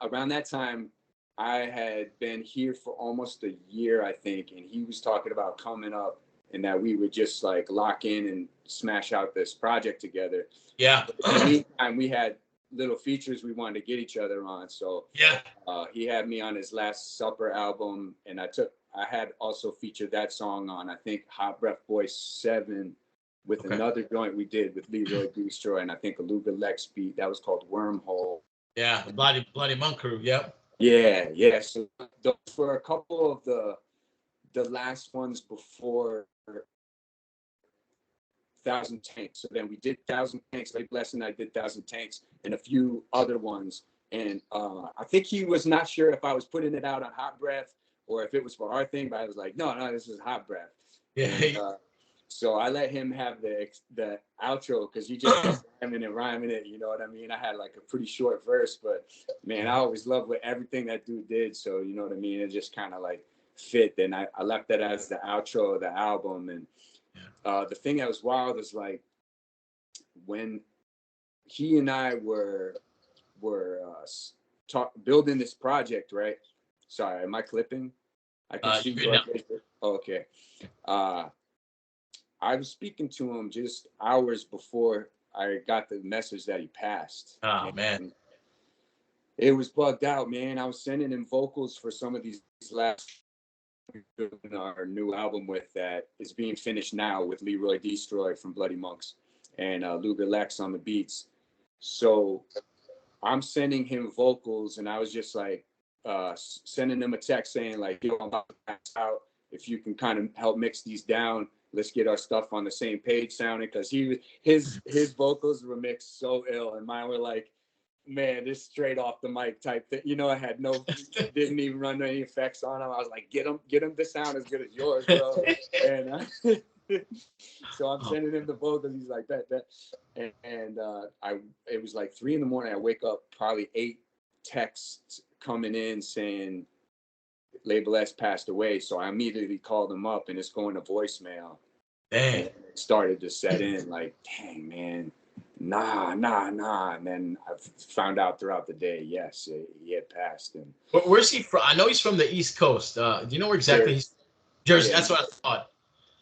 around that time, I had been here for almost a year, I think, and he was talking about coming up and that we would just like lock in and smash out this project together. yeah, But in the meantime, we had little features we wanted to get each other on. So yeah. he had me on his Last Supper album, and I had also featured that song on, I think, Hot Breath Boy 7 with Okay. another joint we did with Leroy Destroy, and I think a Luga Lex beat that was called Wormhole. Yeah, the Bloody Monk crew. Yep. Yeah, yeah. So for a couple of the last ones before 1000 Tanks. So then we did 1000 Tanks. Like Bless and I did 1000 Tanks and a few other ones. And I think he was not sure if I was putting it out on Hot Breath or if it was for our thing, but I was like, no, this is Hot Breath. Yeah. And so I let him have the outro because he just kept rhyming it. You know what I mean? I had like a pretty short verse, but man, I always loved everything that dude did. So you know what I mean? It just kind of like fit. And I left that as the outro of the album. And the thing that was wild is like when he and I were building this project, right? Sorry, am I clipping? I can see You you. know. Oh, okay. I was speaking to him just hours before I got the message that he passed. Oh man. And it was bugged out, man. I was sending him vocals for some of these last our new album with that is being finished now with Leroy Destroy from Bloody Monks and Luga Lex on the beats. So I'm sending him vocals, and I was just like sending him a text saying like, "Yo, I'm about to pass out. If you can kind of help mix these down, let's get our stuff on the same page sounding." Because his vocals were mixed so ill, and mine were like, man, this straight off the mic type thing. You know, I had didn't even run any effects on them. I was like, get them to sound as good as yours, bro. And so I'm sending him the vocals. He's like that. And it was like 3 a.m. I wake up, probably 8 texts coming in saying Label S passed away. So I immediately called him up, and it's going to voicemail. Dang. And it started to set in like, dang, man. Nah. And then I found out throughout the day, yes, he had passed. And Where's he from? I know he's from the East Coast. Do you know where exactly he's? Jersey. Yeah, That's what I thought.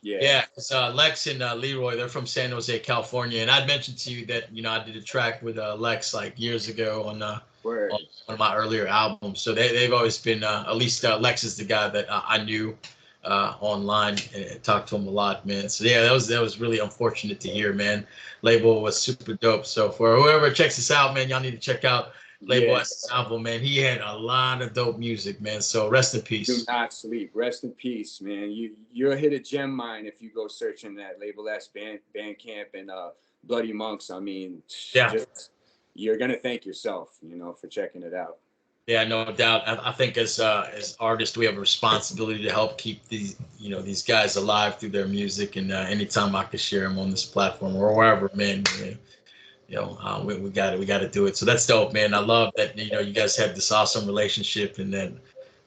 yeah. Yeah, it's Lex and Leroy. They're from San Jose, California. And I'd mentioned to you that I did a track with Lex like years ago on Word. one of my earlier albums. So they've always been at least Lex is the guy that I knew online and talked to him a lot, man. So yeah, that was really unfortunate to hear, man. Label was super dope. So for whoever checks this out, man, y'all need to check out Label Yeah. S album, man. He had a lot of dope music, man. So rest in Do peace. not sleep. Rest in peace, man. You'll hit a gem mine if you go searching that Label S Bandcamp and Bloody Monks. I mean, Yeah. you're gonna thank yourself, for checking it out. Yeah, no doubt. I think as artists, we have a responsibility to help keep these guys alive through their music. And anytime I can share them on this platform or wherever, man, we got to do it. So that's dope, man. I love that you guys had this awesome relationship, and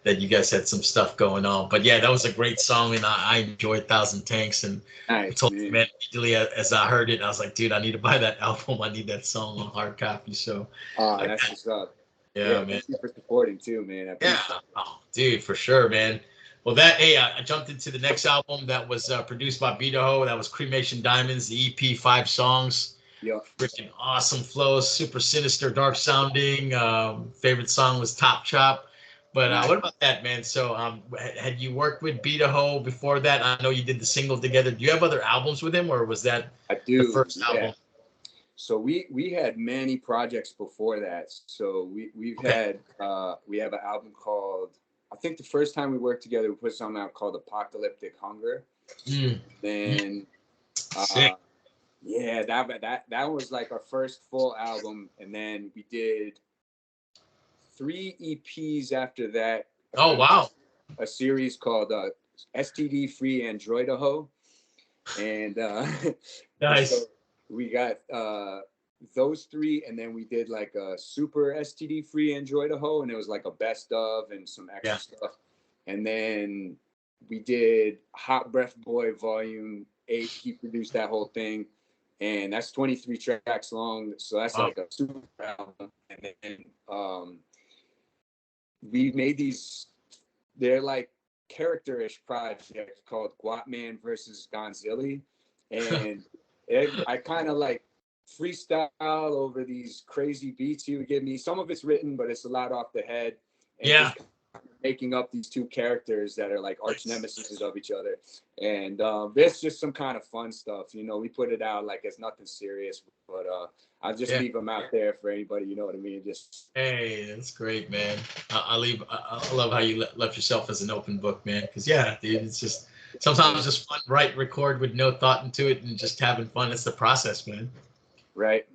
that you guys had some stuff going on. But yeah, that was a great song, and I enjoyed 1000 Tanks. And I Nice, told you, man. man, immediately as I heard it, I was like, dude, I need to buy that album. I need that song on hard copy. So That's what's up. yeah, man. Thank you for supporting too, man. I appreciate Yeah, oh, dude, for sure, man. Well, that hey, I jumped into the next album that was produced by Beto. That was Cremation Diamonds, the EP, 5 songs. Yeah. Freaking awesome flows, super sinister, dark sounding. Favorite song was Top Chop. But Nice. what about that, man? So, had you worked with Beto before that? I know you did the single together. Do you have other albums with him, or was that I the do. first Yeah. album? So we had many projects before that. So we've Okay. had we have an album called, I think the first time we worked together we put something out called Apocalyptic Hunger. Mm. Then Sick. yeah, that was like our first full album, and then we did 3 EPs after that. Oh wow. A series called STD Free Androidaho, and Nice. so we got those 3, and then we did like a super STD free Androidaho, and it was like a best of and some extra stuff. And then we did Hot Breath Boy Volume 8. He produced that whole thing, and that's 23 tracks long. So that's like a super album. And then we made these. They're like character-ish projects called Guatman versus Gonzilli, and I kind of like freestyle over these crazy beats he would give me. Some of it's written, but it's a lot off the head, and just making up these 2 characters that are like arch nemesis of each other. And it's just some kind of fun stuff. You know, we put it out like it's nothing serious, but I'll just leave them out there for anybody. You know what I mean? Just hey, that's great, man. I love how you left yourself as an open book, man. Because yeah, dude, it's just sometimes just fun, write, record with no thought into it, and just having fun. It's the process, man. right.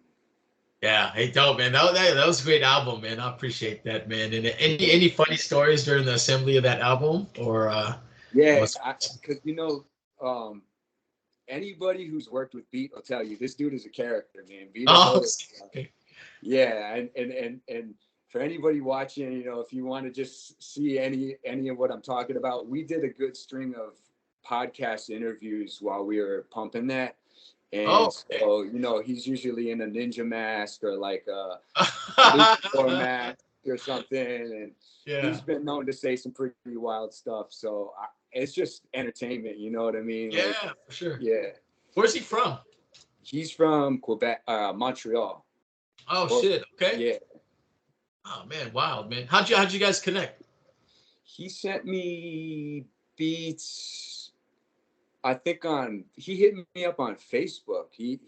Yeah, hey, dope, man. That was a great album, man. I appreciate that, man. And any funny stories during the assembly of that album, or yeah, because you know, anybody who's worked with Beat will tell you this dude is a character, man. Beat okay. Yeah, and for anybody watching, you know, if you want to just see any of what I'm talking about, we did a good string of podcast interviews while we were pumping that. And so, you know, he's usually in a ninja mask or like a luchador mask or something, and he's been known to say some pretty wild stuff. So it's just entertainment, you know what I mean? Yeah, like, for sure. Yeah. Where's he from? He's from Quebec, Montreal. Oh shit. Okay. Yeah. Oh man, wild, man. How'd you guys connect? He sent me beats. I think he hit me up on Facebook. He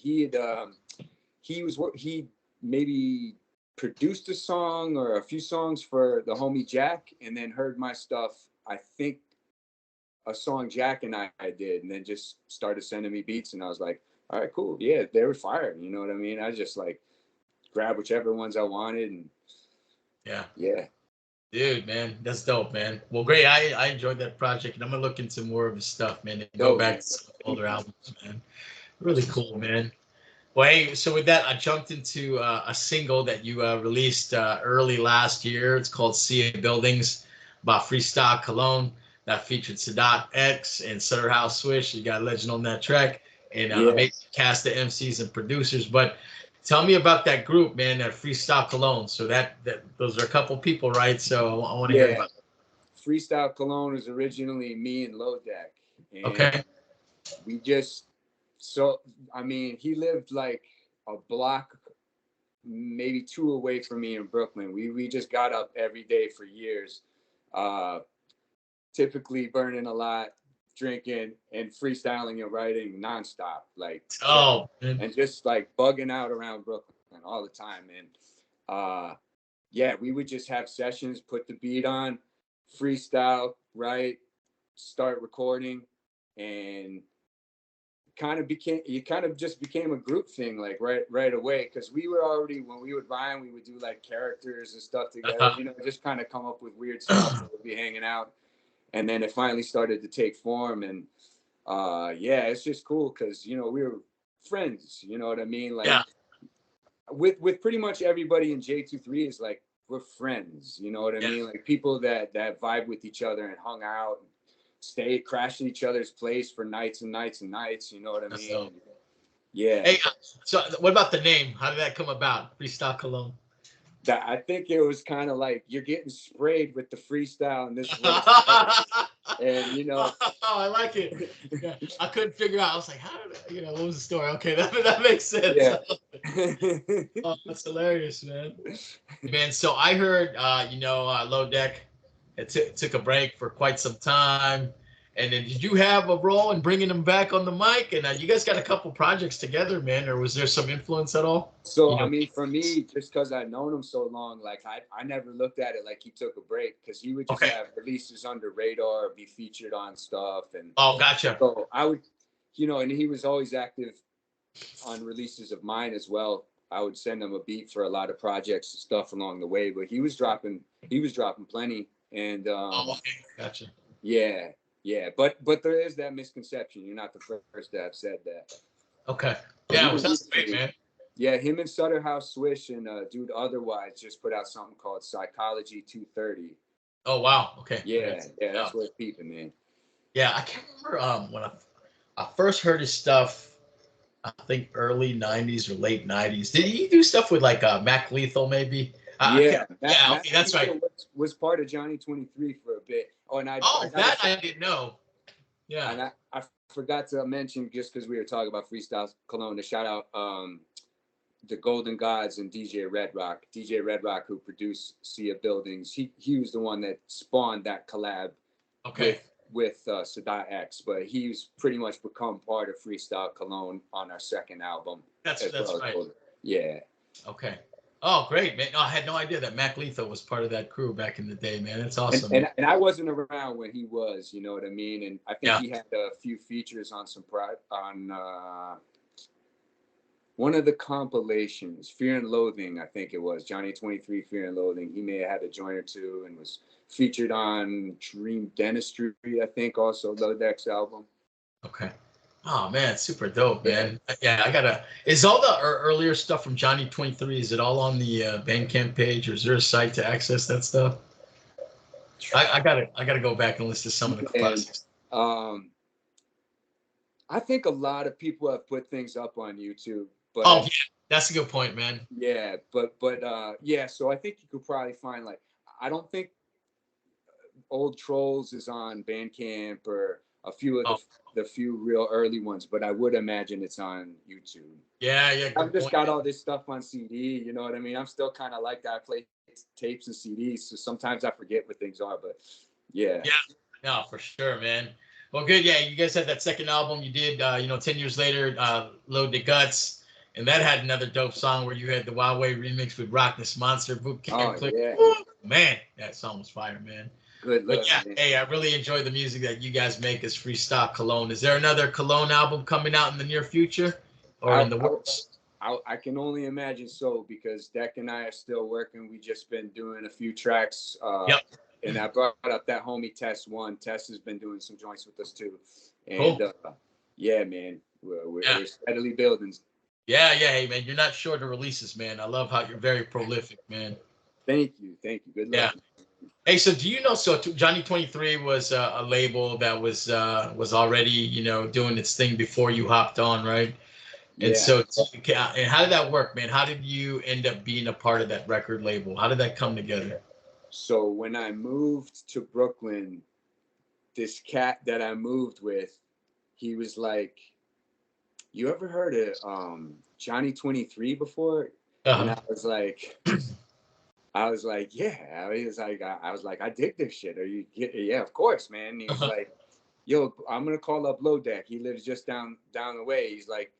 maybe produced a song or a few songs for the homie Jack, and then heard my stuff. I think a song Jack and I did, and then just started sending me beats, and I was like, all right, cool, yeah, they were fire. You know what I mean? I just like grab whichever ones I wanted, and yeah. Dude, man, that's dope, man. Well, great. I enjoyed that project, and I'm gonna look into more of his stuff, man, and go back to some older albums, man. Really cool, man. Well, hey, so with that, I jumped into a single that you released early last year. It's called Sea of Buildings by Freestyle Cologne. That featured Sadat X and Sutter House Swish. You got a legend on that track, and amazing cast of MCs and producers. But tell me about that group, man, that Freestyle Cologne. So that those are a couple people, right? So I want to hear about that. Freestyle Cologne was originally me and Lodeck. And okay. We just, I mean, he lived like a block, maybe 2 away from me in Brooklyn. We just got up every day for years, typically burning a lot, drinking, and freestyling and writing nonstop. Like, and just like bugging out around Brooklyn all the time. And we would just have sessions, put the beat on, freestyle, write, start recording, and just became a group thing, like right away, because we were already, when we would rhyme, we would do like characters and stuff together, you know, just kind of come up with weird stuff that would be hanging out. And then it finally started to take form, and it's just cool because, you know, we were friends, you know what I mean? Like with pretty much everybody in J23 is like, we're friends, you know what I mean? Like people that vibe with each other and hung out, and crashed at each other's place for nights and nights and nights, you know what I mean? Dope. Yeah. Hey, so what about the name? How did that come about? Freestyle Cologne. I think it was kind of like you're getting sprayed with the freestyle, and this is And Oh, I like it. Yeah, I couldn't figure out. I was like, how did what was the story? Okay, that makes sense. yeah. Oh, that's hilarious, man. Man, so I heard, Low Deck, it took a break for quite some time. And then did you have a role in bringing him back on the mic? And you guys got a couple projects together, man, or was there some influence at all? So I mean, for me, just because I've known him so long, like I never looked at it like he took a break, because he would just Okay. have releases under radar, be featured on stuff, and Oh, gotcha. so I would, and he was always active on releases of mine as well. I would send him a beat for a lot of projects and stuff along the way, but he was dropping plenty, and Okay. Gotcha. yeah, yeah, but there is that misconception. You're not the first to have said that. Okay. Yeah, well, that's great, man. Yeah, him and Sutter House Swish and Dude Otherwise just put out something called Psychology 230. Oh, wow. Okay. Yeah, that's worth peeping, man. Yeah, I can't remember when I first heard his stuff. I think early '90s or late '90s. Did he do stuff with like Mac Lethal maybe? Yeah, okay, that's right. Was part of Johnny 23 for a bit. Oh, and I didn't know. Yeah, and I forgot to mention, just because we were talking about Freestyle Cologne, to shout out the Golden Gods and DJ Red Rock. DJ Red Rock, who produced Sea of Buildings, he was the one that spawned that collab. Okay. With Sadat X, but he's pretty much become part of Freestyle Cologne on our second album. That's right. Yeah. Okay. Oh, great, man. No, I had no idea that Mac Lethal was part of that crew back in the day, man. That's awesome. And I wasn't around when he was, you know what I mean? And I think he had a few features on one of the compilations, Fear and Loathing, I think it was, Johnny 23, Fear and Loathing. He may have had a joint or two and was featured on Dream Dentistry, I think, also Low Deck's album. Okay. Oh, man, super dope, man. Yeah, is all the earlier stuff from Johnny 23, is it all on the Bandcamp page, or is there a site to access that stuff? I gotta go back and listen to some of the classics. I think a lot of people have put things up on YouTube. But, yeah, that's a good point, man. Yeah, but yeah, so I think you could probably find, like, I don't think Old Trolls is on Bandcamp or a few of the few real early ones, but I would imagine it's on YouTube. Yeah. I've just got all this stuff on CD, you know what I mean? I'm still kind of like that. I play tapes and CDs, so sometimes I forget what things are, but yeah. Yeah, no, for sure, man. Well, good. Yeah, you guys had that second album you did, 10 years later, Load the Guts. And that had another dope song where you had the Wild Way remix with Rock This Monster Boot Camp. Oh, yeah. Man, that song was fire, man. Good luck. But yeah, man. Hey, I really enjoy the music that you guys make as Freestyle Cologne. Is there another Cologne album coming out in the near future, or in the works? I can only imagine so, because Deck and I are still working. We just been doing a few tracks. And I brought up that homie Tess One. Tess has been doing some joints with us too. And cool. Yeah, man, we're steadily building. Yeah. Hey, man, you're not short of releases, man. I love how you're very prolific, man. Thank you. Good luck. Yeah. Hey, so do you know? So Johnny 23 was a label that was already doing its thing before you hopped on, right? And so, and how did that work, man? How did you end up being a part of that record label? How did that come together? So when I moved to Brooklyn, this cat that I moved with, he was like, "You ever heard of Johnny 23 before?" And I was like, "Yeah." I was like, "I dig this shit. Are you? Yeah, of course, man." And he was like, "Yo, I'm gonna call up Low Deck. He lives just down the way." He's like,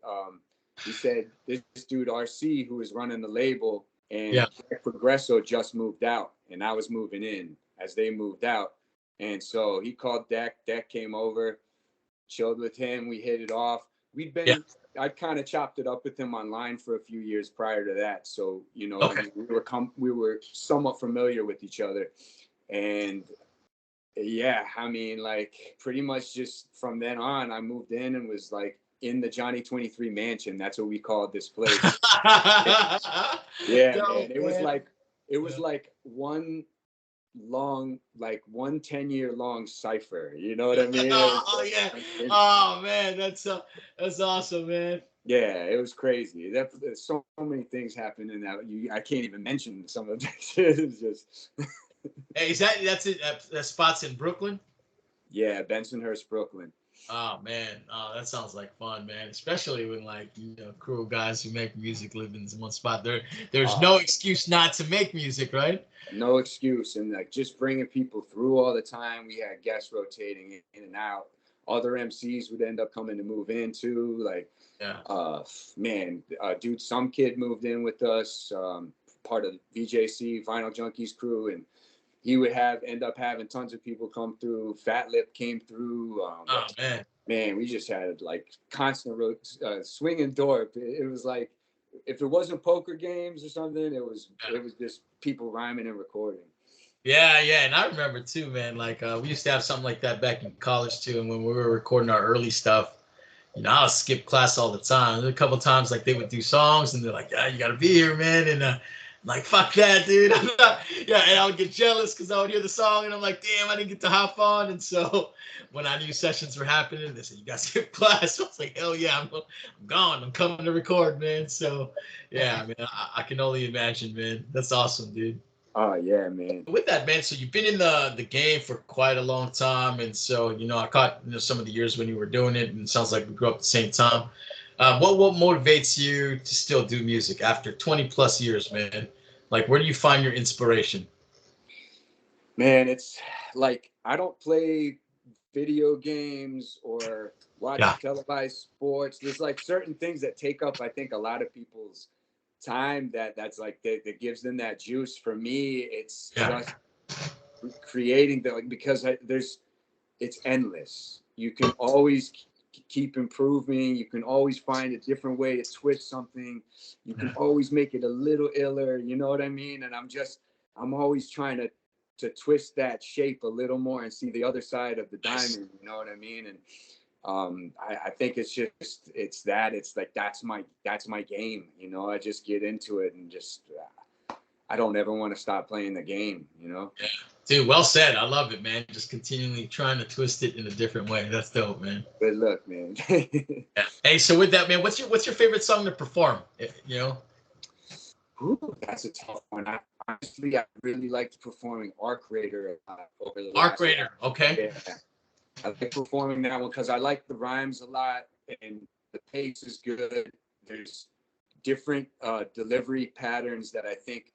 he said this dude RC, who is running the label, and Progresso just moved out, and I was moving in as they moved out. And so he called Deck. Deck came over, chilled with him. We hit it off. I kind of chopped it up with him online for a few years prior to that. So, we were somewhat familiar with each other. And yeah, I mean, like, pretty much just from then on, I moved in and was like in the Johnny 23 mansion. That's what we called this place. Yeah, man. It was like one long, like 10-year long cipher, you know what I mean? Oh man, that's awesome, man. Yeah, it was crazy. So many things happened in that. I can't even mention some of that shit. It's just Hey, that's it, that spot's in Brooklyn? Yeah, Bensonhurst, Brooklyn. Oh man, oh that sounds like fun, man. Especially when like crew of guys who make music live in one spot. There's Uh, no excuse not to make music, right? no excuse. And like just bringing people through all the time. We had guests rotating in and out. Other MCs would end up coming to move in too. Like, Yeah. man, dude, some kid moved in with us, part of VJC Vinyl Junkies crew, and he would end up having tons of people come through. Fat Lip came through. Oh man. Man, we just had like constant swinging door. It was like if it wasn't poker games or something, it was just people rhyming and recording. Yeah, yeah, and I remember too, man. Like we used to have something like that back in college too, and when we were recording our early stuff, I would skip class all the time. There's a couple of times like they would do songs, and they're like, "Yeah, you gotta be here, man," and I'm like, "Fuck that, dude!" I'm not, yeah, and I would get jealous because I would hear the song, and I'm like, "Damn, I didn't get to hop on." And so when I knew sessions were happening, they said, "You gotta skip class." So I was like, "Hell yeah, I'm gone. I'm coming to record, man." So yeah, I mean, I can only imagine, man. That's awesome, dude. Oh yeah, man. With that, man, so you've been in the game for quite a long time, and so I caught some of the years when you were doing it, and it sounds like we grew up at the same time. What motivates you to still do music after 20 plus years, man? Like, where do you find your inspiration? Man, it's like I don't play video games or watch Yeah, televised sports. There's like certain things that take up, I think, a lot of people's time that's like that gives them that juice. For me, it's yeah, just creating the like because it's endless. You can always keep improving. You can always find a different way to twist something. You can yeah. always make it a little iller. You know what I mean? And I'm always trying to twist that shape a little more and see the other side of the Nice. diamond. You know what I mean? And I think it's like that's my game. I just get into it and just I don't ever want to stop playing the game. Yeah. Dude, well said. I love it, man. Just continually trying to twist it in a different way. That's dope, man. Good luck, man. Yeah. Hey, so with that, man, what's your favorite song to perform? Ooh, that's a tough one. Honestly, I really liked performing Arc Raider over the Arc last. Raider. Okay. Yeah, I like performing that one because I like the rhymes a lot and the pace is good. There's different delivery patterns that I think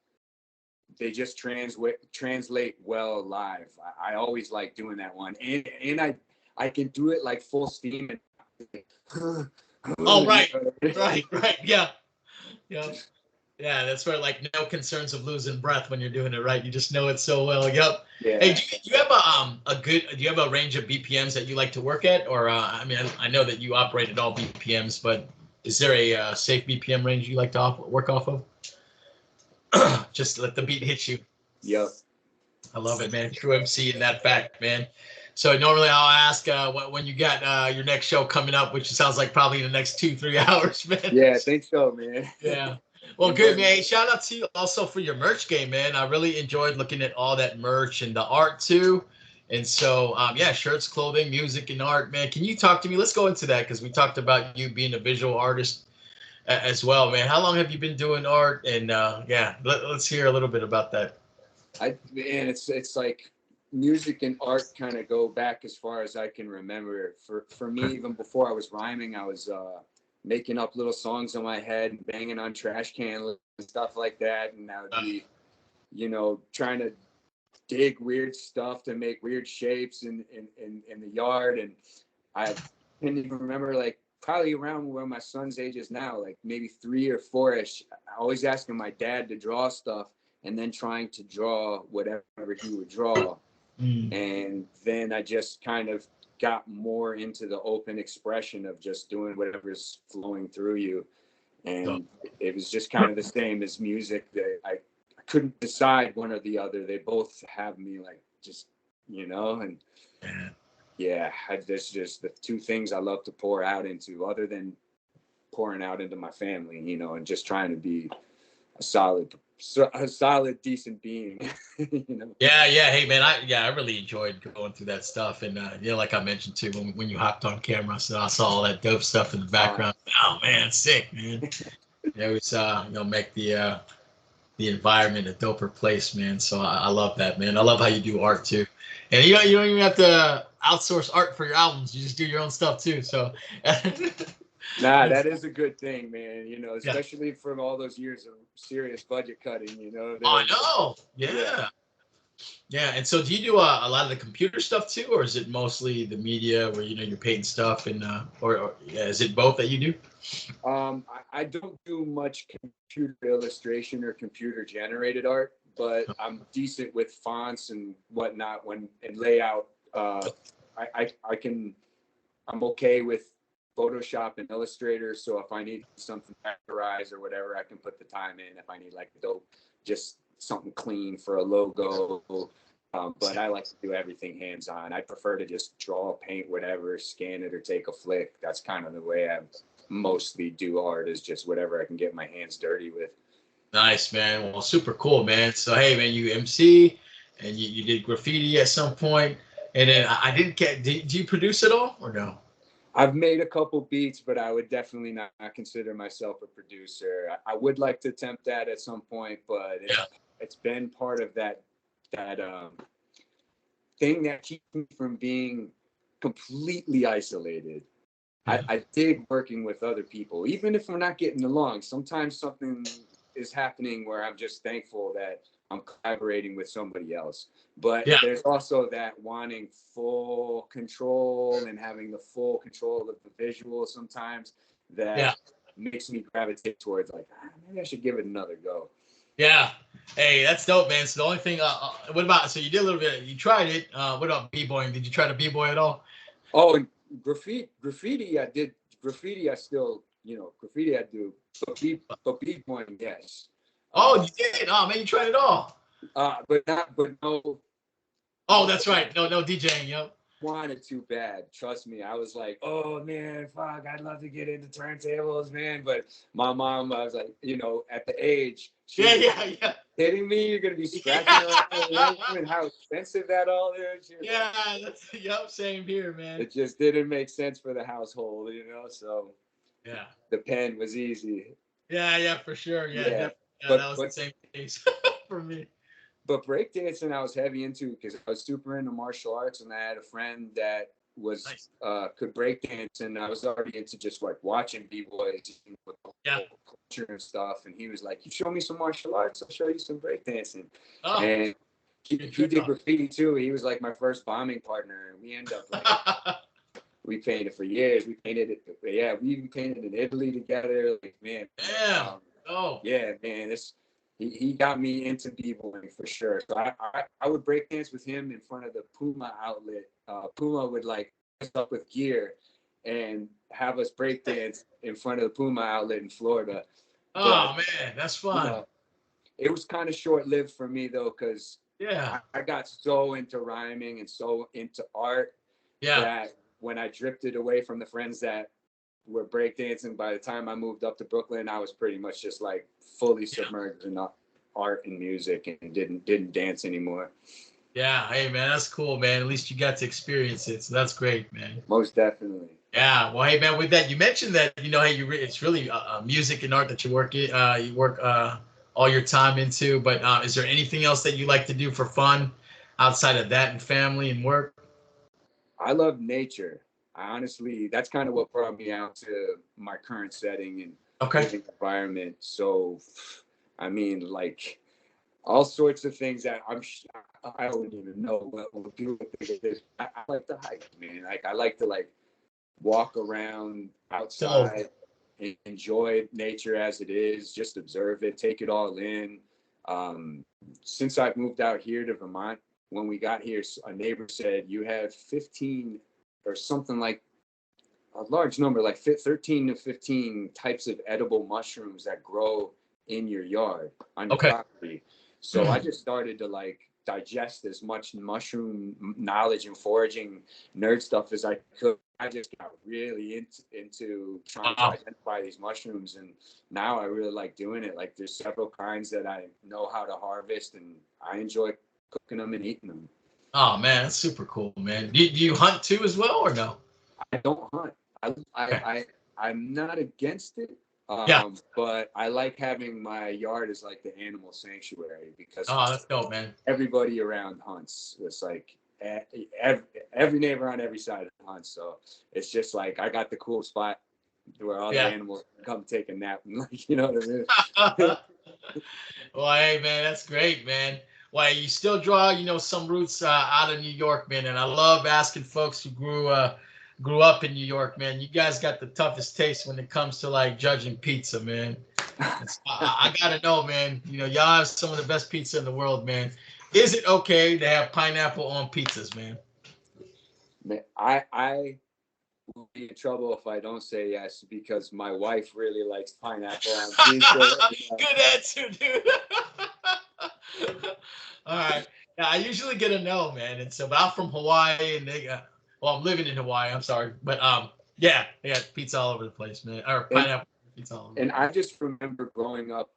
they just translate well live. I always like doing that one, and I can do it like full steam. And Oh, right, right. Yeah, yeah. Yeah, that's where like no concerns of losing breath when you're doing it right. You just know it so well. Yep. Hey, Yeah. do you have do you have a range of BPMs that you like to work at, or I mean, I know that you operate at all BPMs, but is there a safe BPM range you like to work off of? Just let the beat hit you. Yep. I love it, man. True MC in that fact, man. So normally I'll ask when you got your next show coming up, which sounds like probably in the next 2-3 hours, man. Yeah, I think so, man. Yeah. Well, good, man. Shout out to you also for your merch game, man. I really enjoyed looking at all that merch and the art too. And so, yeah, shirts, clothing, music, and art, man. Can you talk to me? Let's go into that because we talked about you being a visual artist as well, man. How long have you been doing art? And yeah, let's hear a little bit about that. Man, it's like music and art kind of go back as far as I can remember. For me, even before I was rhyming, I was making up little songs in my head and banging on trash cans and stuff like that. And I would be, trying to dig weird stuff to make weird shapes in the yard. And I can't even remember, like, probably around where my son's age is now, like maybe 3 or 4-ish. I always asking my dad to draw stuff and then trying to draw whatever he would draw. And then I just kind of got more into the open expression of just doing whatever's flowing through you. And it was just kind of the same as music. That I couldn't decide one or the other. They both have me like just, and yeah, there's just the two things I love to pour out into, other than pouring out into my family, and just trying to be a solid, decent being. Yeah, yeah. Hey, man, I really enjoyed going through that stuff, and like I mentioned too, when you hopped on camera, so I saw all that dope stuff in the background. Oh man, sick, man. It was make the the environment a doper place, man. So I love that, man. I love how you do art too. And you don't even have to outsource art for your albums. You just do your own stuff too. So Nah, that is a good thing, man. You know, yeah. especially from all those years of serious budget cutting. You know, Oh, I know. yeah. Yeah. Yeah. And so do you do a lot of the computer stuff too, or is it mostly the media where you're painting stuff and or yeah, is it both that you do? I don't do much computer illustration or computer generated art, but I'm decent with fonts and whatnot and layout. I can I'm okay with Photoshop and Illustrator. So if I need something vectorized or whatever, I can put the time in. If I need like dope, just something clean for a logo. But I like to do everything hands on. I prefer to just draw, paint, whatever, scan it or take a flick. That's kind of the way I mostly do art, is just whatever I can get my hands dirty with. Nice, man. Well, super cool, man. So, hey, man, you MC and you did graffiti at some point, and then I didn't get. Did you produce it all or no? I've made a couple beats, but I would definitely not consider myself a producer. I would like to attempt that at some point, but Yeah, it's been part of that thing that keeps me from being completely isolated. yeah, I dig working with other people, even if we're not getting along. Sometimes something is happening where I'm just thankful that I'm collaborating with somebody else. But yeah, there's also that wanting full control and having the full control of the visual sometimes yeah, that makes me gravitate towards like, maybe I should give it another go. yeah. Hey, that's dope, man. So the only thing, what about? So you did a little bit. You tried it. What about b-boying? Did you try to b-boy at all? Oh, and graffiti, I did graffiti. I still, graffiti I do, but b-boying, yes. Oh, Uh, you did. Oh, man, you tried it all. but no, Oh, no, that's right. No, no DJing. Yep. wanted too bad. Trust me, I was like, oh man, fuck, I'd love to get into turntables, man. But my mom, I was like, at the age, Yeah, she's like, yeah, yeah. kidding me? You're gonna be scratching around in your Yeah. room and how expensive that all is. She was like, Yeah, that's yep. Same here, man. it just didn't make sense for the household, So Yeah. the pen was easy. Yeah, yeah, for sure. Yeah, Yeah, definitely. Yeah, but that was the but same case for me. but breakdancing I was heavy into because I was super into martial arts, and I had a friend that was Nice. could breakdance, and I was already into just like watching b-boys with the Yeah. whole culture and stuff. And he was like, "You show me some martial arts, I'll show you some breakdancing." Oh, And good he trade did off. graffiti too. He was like my first bombing partner, and we ended up like we painted for years. We painted it, yeah. We even painted in Italy together. Like man, Damn. um, Oh, yeah, man, he got me into b-boying for sure. So I would break dance with him in front of the Puma outlet. Puma would like dress up with gear and have us break dance in front of the Puma outlet in Florida. oh But man, that's you fun. know, it was kind of short lived for me though, because Yeah. I got so into rhyming and so into art Yeah. that when I drifted away from the friends that were breakdancing, by the time I moved up to Brooklyn, I was pretty much just like fully Yeah. submerged in art and music and didn't dance anymore. Yeah. Hey man, that's cool, man. At least you got to experience it. So that's great, man. Most definitely. Yeah. Well, hey man, with that, you mentioned that hey, it's really music and art that you work all your time into. But is there anything else that you like to do for fun outside of that and family and work? I love nature. I honestly, that's kind of what brought me out to my current setting and Okay. living environment. So, I mean, like all sorts of things that I don't even know what we'll do with this. I like to hike, man. Like I like to like walk around So, outside and enjoy nature as it is, just observe it, take it all in. Um, since I've moved out here to Vermont, when we got here, a neighbor said, you have 15 or something like a large number, like 13 to 15 types of edible mushrooms that grow in your yard on your okay. property. So I just started to like digest as much mushroom knowledge and foraging nerd stuff as I could. I just got really into trying to Wow. identify these mushrooms, and now I really like doing it. Like there's several kinds that I know how to harvest, and I enjoy cooking them and eating them. Oh man, that's super cool, man. Do you hunt too as well or no? I don't hunt. I, I, Okay. I I'm not against it. Yeah. But I like having my yard as like the animal sanctuary because Oh, that's dope, man. everybody around hunts. It's like every neighbor on every side hunts. So it's just like I got the cool spot where all the Yeah. animals come take a nap. You know what I mean? Well, hey, man, that's great, man. Well, you still draw, some roots out of New York, man, and I love asking folks who grew up in New York, man. You guys got the toughest taste when it comes to like judging pizza, man. I gotta know, man. Y'all have some of the best pizza in the world, man. Is it okay to have pineapple on pizzas, man? Man, I will be in trouble if I don't say yes because my wife really likes pineapple on pizza. Good answer, dude. All right. Yeah, I usually get a no, man. And so, but I'm from Hawaii, and well, I'm living in Hawaii. I'm sorry, but yeah, they got pizza all over the place, man. Or And pineapple pizza all over the and place. I just remember growing up,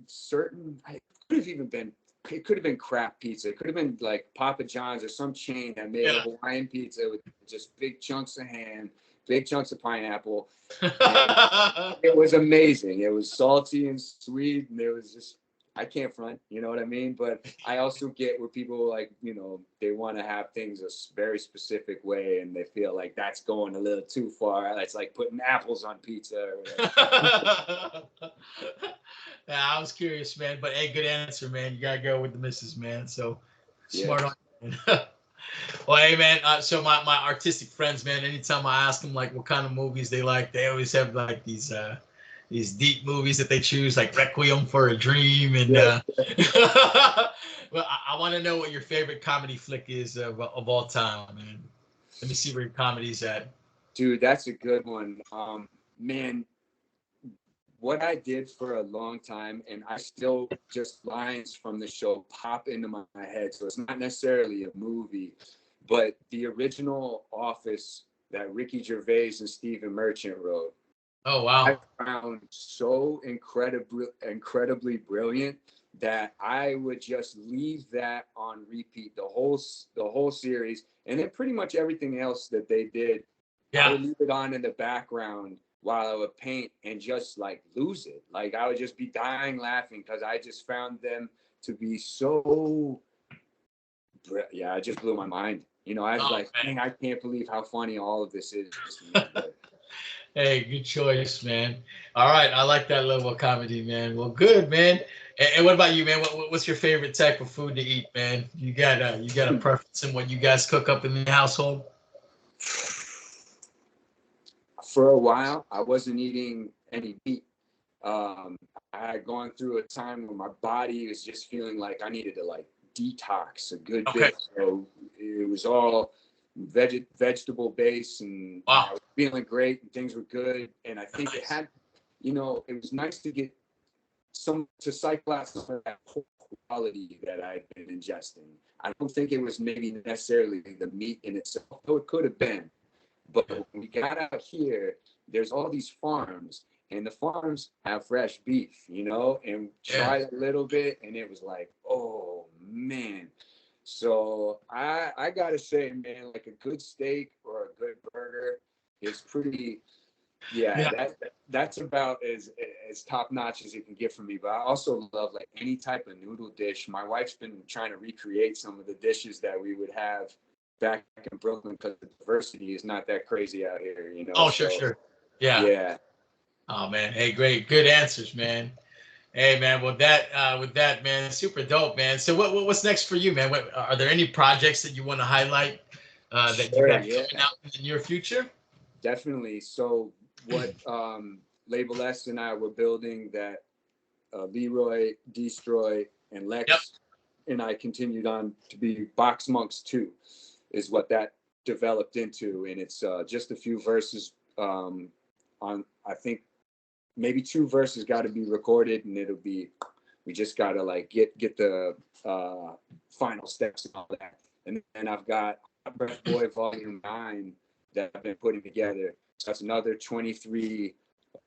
it could have even been it could have been crap pizza. It could have been like Papa John's or some chain that made a Yeah. Hawaiian pizza with just big chunks of ham, big chunks of pineapple. And it was amazing. It was salty and sweet, and it was just I can't front, you know what I mean? But I also get where people like, they want to have things a very specific way, and they feel like that's going a little too far. It's like putting apples on pizza or whatever. Yeah, I was curious, man. But hey, good answer, man. You gotta go with the missus, man. So Yeah. smart on you, man. Well, hey, man. So my artistic friends, man. Anytime I ask them like what kind of movies they like, they always have like these deep movies that they choose, like Requiem for a Dream, and Yeah. well, I want to know what your favorite comedy flick is of all time, man. Let me see where your comedy's at. Dude, that's a good one. Man, what I did for a long time, and I still just lines from the show pop into my head. So it's not necessarily a movie, but the original Office that Ricky Gervais and Stephen Merchant wrote, Oh I wow. found so incredibly brilliant that I would just leave that on repeat the whole series, and then pretty much everything else that they did, I Yeah. would leave it on in the background while I would paint and just like lose it. Like I would just be dying laughing because I just found them to be so. Yeah, it just blew my mind. I was Oh like, man. dang, I can't believe how funny all of this is. Hey, good choice, man. All right, I like that level of comedy, man. Well, good, man. And what about you, man? What's your favorite type of food to eat, man? You got a preference in what you guys cook up in the household? For a while, I wasn't eating any meat. I had gone through a time where my body was just feeling like I needed to like detox a good Okay. bit. So it was all vegetable based, and I Wow. was feeling great and things were good. And I think it Nice. had, it was nice to get to cycle out some of that poor quality that I'd been ingesting. I don't think it was maybe necessarily the meat in itself, though it could have been. But Yeah. when we got out here, there's all these farms, and the farms have fresh beef, and Yeah. tried a little bit, and it was like, oh man. So I gotta say, man, like a good steak or a good burger is pretty. Yeah, Yeah. that's about as top notch as it can get from me. But I also love like any type of noodle dish. My wife's been trying to recreate some of the dishes that we would have back in Brooklyn because the diversity is not that crazy out here. Oh, sure, So sure. Yeah. yeah. Oh man. Hey, great. Good answers, man. Hey man, with that man, super dope, man. So what's next for you, man? Are there any projects that you want to highlight that you Sure, got yeah, coming out in the near future? definitely. So what Label S and I were building that Leroy, Destroy, and Yep. Lex and I continued on to be Box Monks 2 is what that developed into. And it's just a few verses on, I think maybe 2 verses got to be recorded, and we just got to like get the final steps and all that. And then I've got Hot Breath Boy Volume 9 that I've been putting together. So that's another 23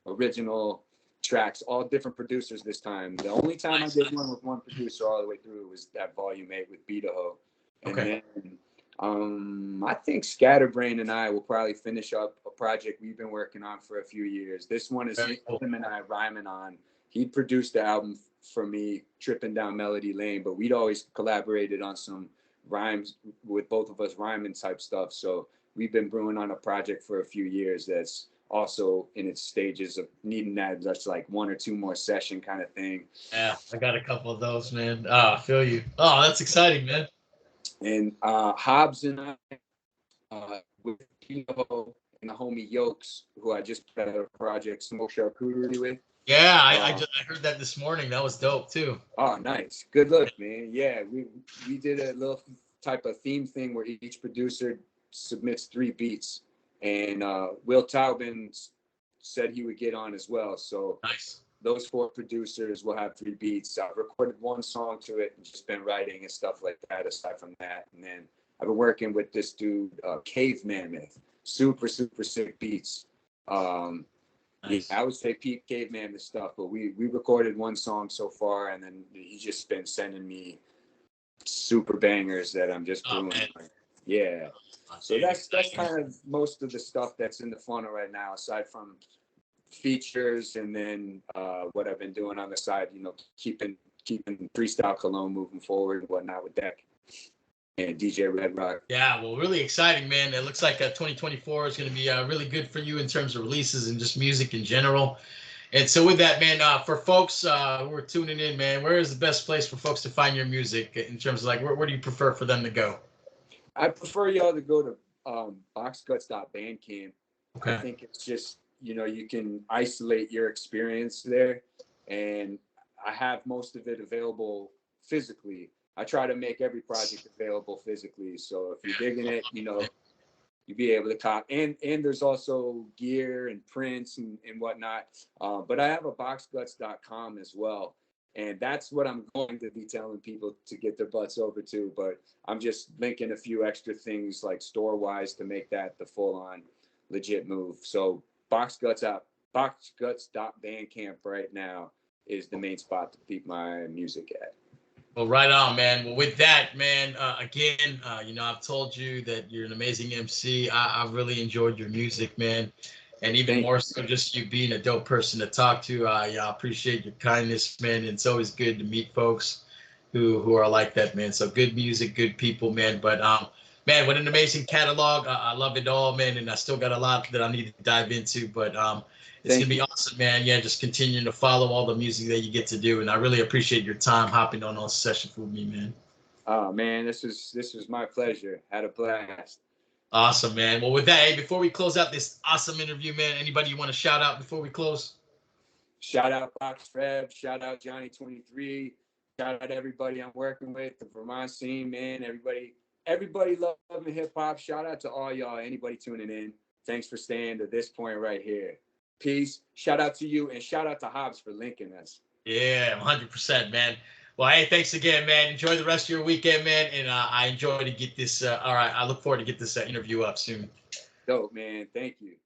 original tracks, all different producers this time. The only time I Nice, did nice. one with one producer all the way through was that Volume 8 with And Okay. then I think Scatterbrain and I will probably finish up a project we've been working on for a few years. This one is Very cool. him and I rhyming on. He produced the album for me, Tripping Down Melody Lane, but we'd always collaborated on some rhymes with both of us rhyming type stuff. So we've been brewing on a project for a few years that's also in its stages of needing that just like one or two more session kind of thing. Yeah, I got a couple of those, man. Oh, I feel you. Oh, that's exciting, man. And Hobbs and I, with Tino and the homie Yokes, who I just put out a project, Smoke Charcuterie with. Yeah, I heard that this morning. That was dope too. Oh, nice. Good look, man. Yeah, we did a little type of theme thing where each producer submits 3 beats, and Will Taubman said he would get on as well. So Nice. those 4 producers will have 3 beats. I've recorded 1 song to it and just been writing and stuff like that aside from that. And then I've been working with this dude, Cave Mammoth. Super sick beats. Nice. Yeah, I would say Pete Caveman and stuff, but we recorded 1 song so far, and then he's just been sending me super bangers that I'm just doing. Yeah. So that's kind of most of the stuff that's in the funnel right now, aside from features and then what I've been doing on the side, you know, keeping Freestyle Cologne moving forward and whatnot with that. And DJ Red Rock. Yeah, well, really exciting, man. It looks like 2024 is going to be really good for you in terms of releases and just music in general. And so with that, man, for folks who are tuning in, man, where is the best place for folks to find your music in terms of like, where do you prefer for them to go? I prefer y'all to go to boxguts.bandcamp. Okay. I think it's just, you know, you can isolate your experience there, and I have most of it available physically. I try to make every project available physically. So if you're digging it, you know, you'll be able to cop. And there's also gear and prints and whatnot. But I have a boxguts.com as well. And that's what I'm going to be telling people to get their butts over to. But I'm just linking a few extra things like store-wise to make that the full-on legit move. So boxguts.bandcamp right now is the main spot to keep my music at. Well, right on, man. Well, with that, man, again, you know, I've told you that you're an amazing MC. I've really enjoyed your music, man. And even more so just you being a dope person to talk to. Yeah, I appreciate your kindness, man. It's always good to meet folks who are like that, man. So good music, good people, man. But, man, what an amazing catalog. I love it all, man. And I still got a lot that I need to dive into. But it's going to be awesome, man. Yeah, just continuing to follow all the music that you get to do. And I really appreciate your time hopping on sessions with me, man. Oh, man, this was my pleasure. Had a blast. Awesome, man. Well, with that, hey, before we close out this awesome interview, man, anybody you want to shout out before we close? Shout out Fox Feb. Shout out Johnny 23. Shout out everybody I'm working with, the Vermont scene, man. Everybody loving hip hop. Shout out to all y'all, anybody tuning in. Thanks for staying to this point right here. Peace. Shout out to you, and shout out to Hobbs for linking us. Yeah, 100%, man. Well, hey, thanks again, man. Enjoy the rest of your weekend, man. And I enjoy to get this. All right, I look forward to get this interview up soon. Dope, man. Thank you.